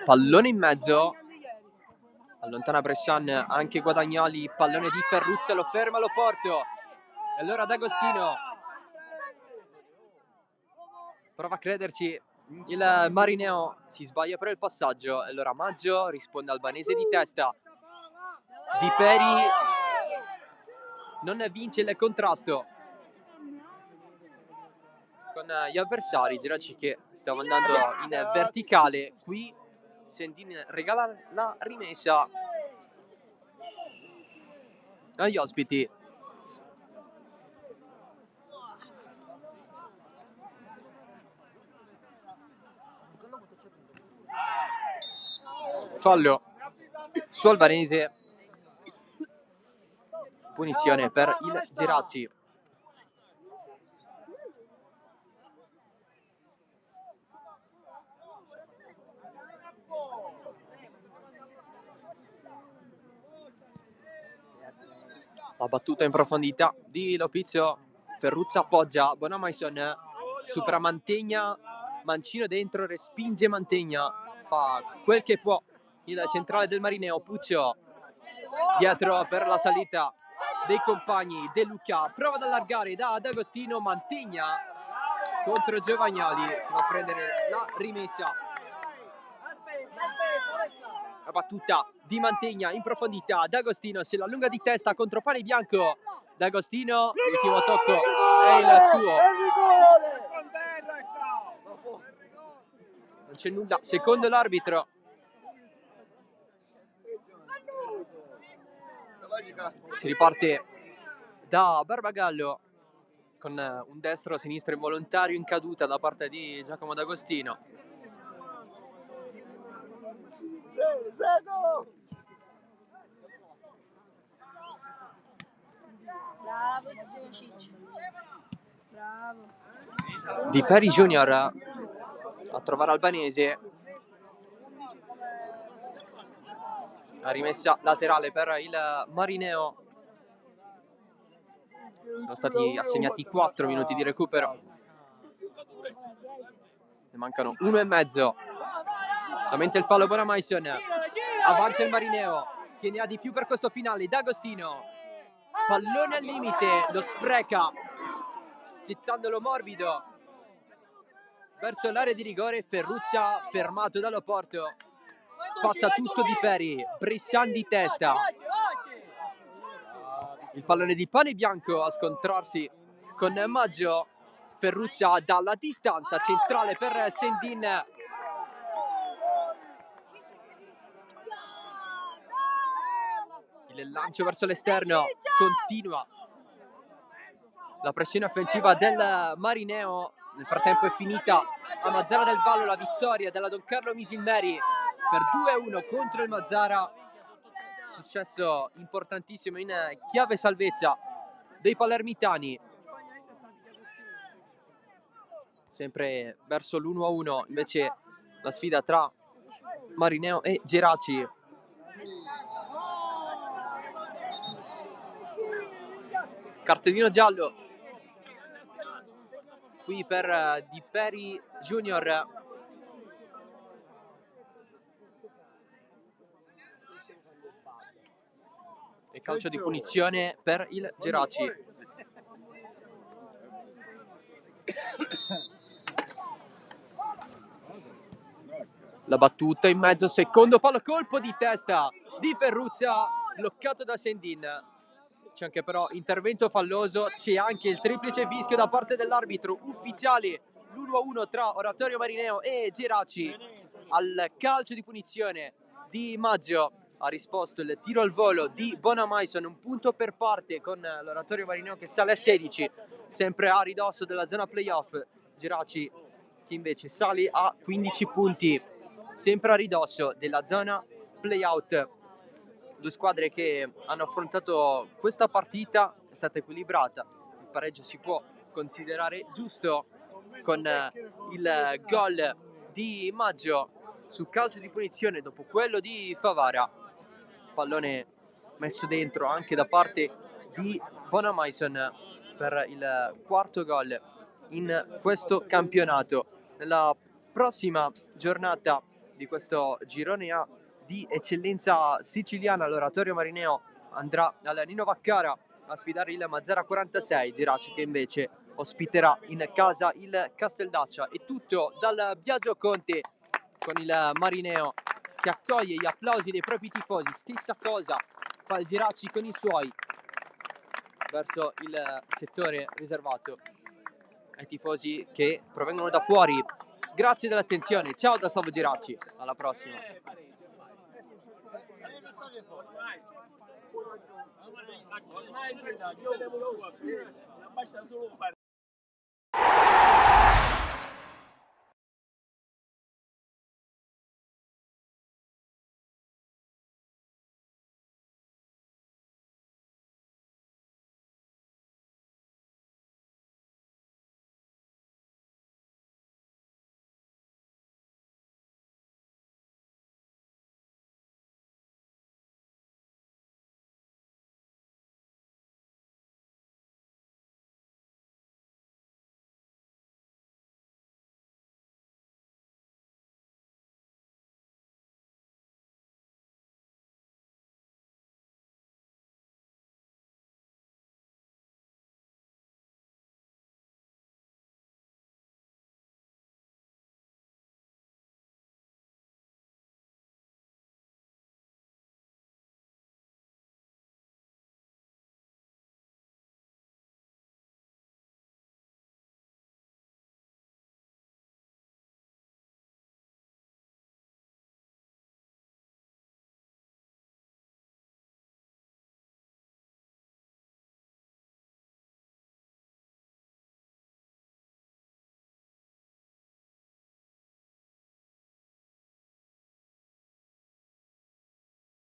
Pallone in mezzo. Allontana Brescian, anche Guadagnoli. Pallone di Ferruzza, lo ferma Loporto. E allora D'Agostino prova a crederci. Il Marineo si sbaglia per il passaggio. E allora Maggio risponde Albanese di testa. Di Peri non vince il contrasto con gli avversari. Geraci che stava andando in verticale. Qui Sendin regala la rimessa agli ospiti. Fallo su Albanese. Punizione per il Geraci. La battuta in profondità di Lopizio. Ferruzza appoggia Bonamaison, supera Mantegna, mancino dentro, respinge Mantegna, fa quel che può il centrale del Marineo. Puccio dietro per la salita dei compagni. De Luca prova ad allargare da D'Agostino. Mantegna contro Giovagnoli, si va a prendere la rimessa. La battuta di Mantegna in profondità. D'Agostino se la allunga di testa contro Pane Bianco. D'Agostino, l'ultimo tocco è il suo. Non c'è nulla, secondo l'arbitro. Si riparte da Barbagallo con un destro-sinistro involontario in caduta da parte di Giacomo D'Agostino. Bravissimo Ciccio. Bravo. Di Peri Junior a trovare Albanese. La rimessa laterale per il Marineo. Sono stati assegnati 4 minuti di recupero. Ne mancano 1 e mezzo. Lamenta il fallo Bonamaison. Avanza il Marineo, che ne ha di più per questo finale. D'Agostino, pallone al limite, lo spreca, gettandolo morbido verso l'area di rigore. Ferruzza fermato da Loporto, spazza tutto Di Peri. Brescian di testa. Il pallone di Pane Bianco a scontrarsi con Maggio. Ferruzza dalla distanza, centrale per Sendin. Il lancio verso l'esterno, continua la pressione offensiva del Marineo. Nel frattempo è finita a Mazzara del Vallo la vittoria della Don Carlo Misilmeri per 2-1 contro il Mazzara. Successo importantissimo in chiave salvezza dei palermitani. Sempre verso l'1-1 invece la sfida tra Marineo e Geraci. Cartellino giallo qui per Di Peri Junior. E calcio di punizione per il Geraci. La battuta in mezzo, secondo palo, colpo di testa di Ferruzza, bloccato da Sendin. C'è anche però intervento falloso, c'è anche il triplice fischio da parte dell'arbitro ufficiale. L'1-1 tra Oratorio Marineo e Geraci al calcio di punizione di Maggio. ha risposto il tiro al volo di Bonamaison, un punto per parte con l'Oratorio Marineo che sale a 16, sempre a ridosso della zona playoff. Geraci che invece sale a 15 punti, sempre a ridosso della zona playout. Due squadre che hanno affrontato questa partita, è stata equilibrata, il pareggio si può considerare giusto con il gol di Maggio su calcio di punizione dopo quello di Favara, pallone messo dentro anche da parte di Bonamaison per il quarto gol in questo campionato. Nella prossima giornata di questo girone A di eccellenza siciliana, l'Oratorio Marineo andrà alla Nino Vaccara a sfidare il Mazzara 46, Geraci che invece ospiterà in casa il Casteldaccia. E tutto dal Biagio Conte con il Marineo che accoglie gli applausi dei propri tifosi. Stessa cosa fa il Geraci con i suoi verso il settore riservato ai tifosi che provengono da fuori. Grazie dell'attenzione, ciao da Salvo Geraci, alla prossima. Ormai io devo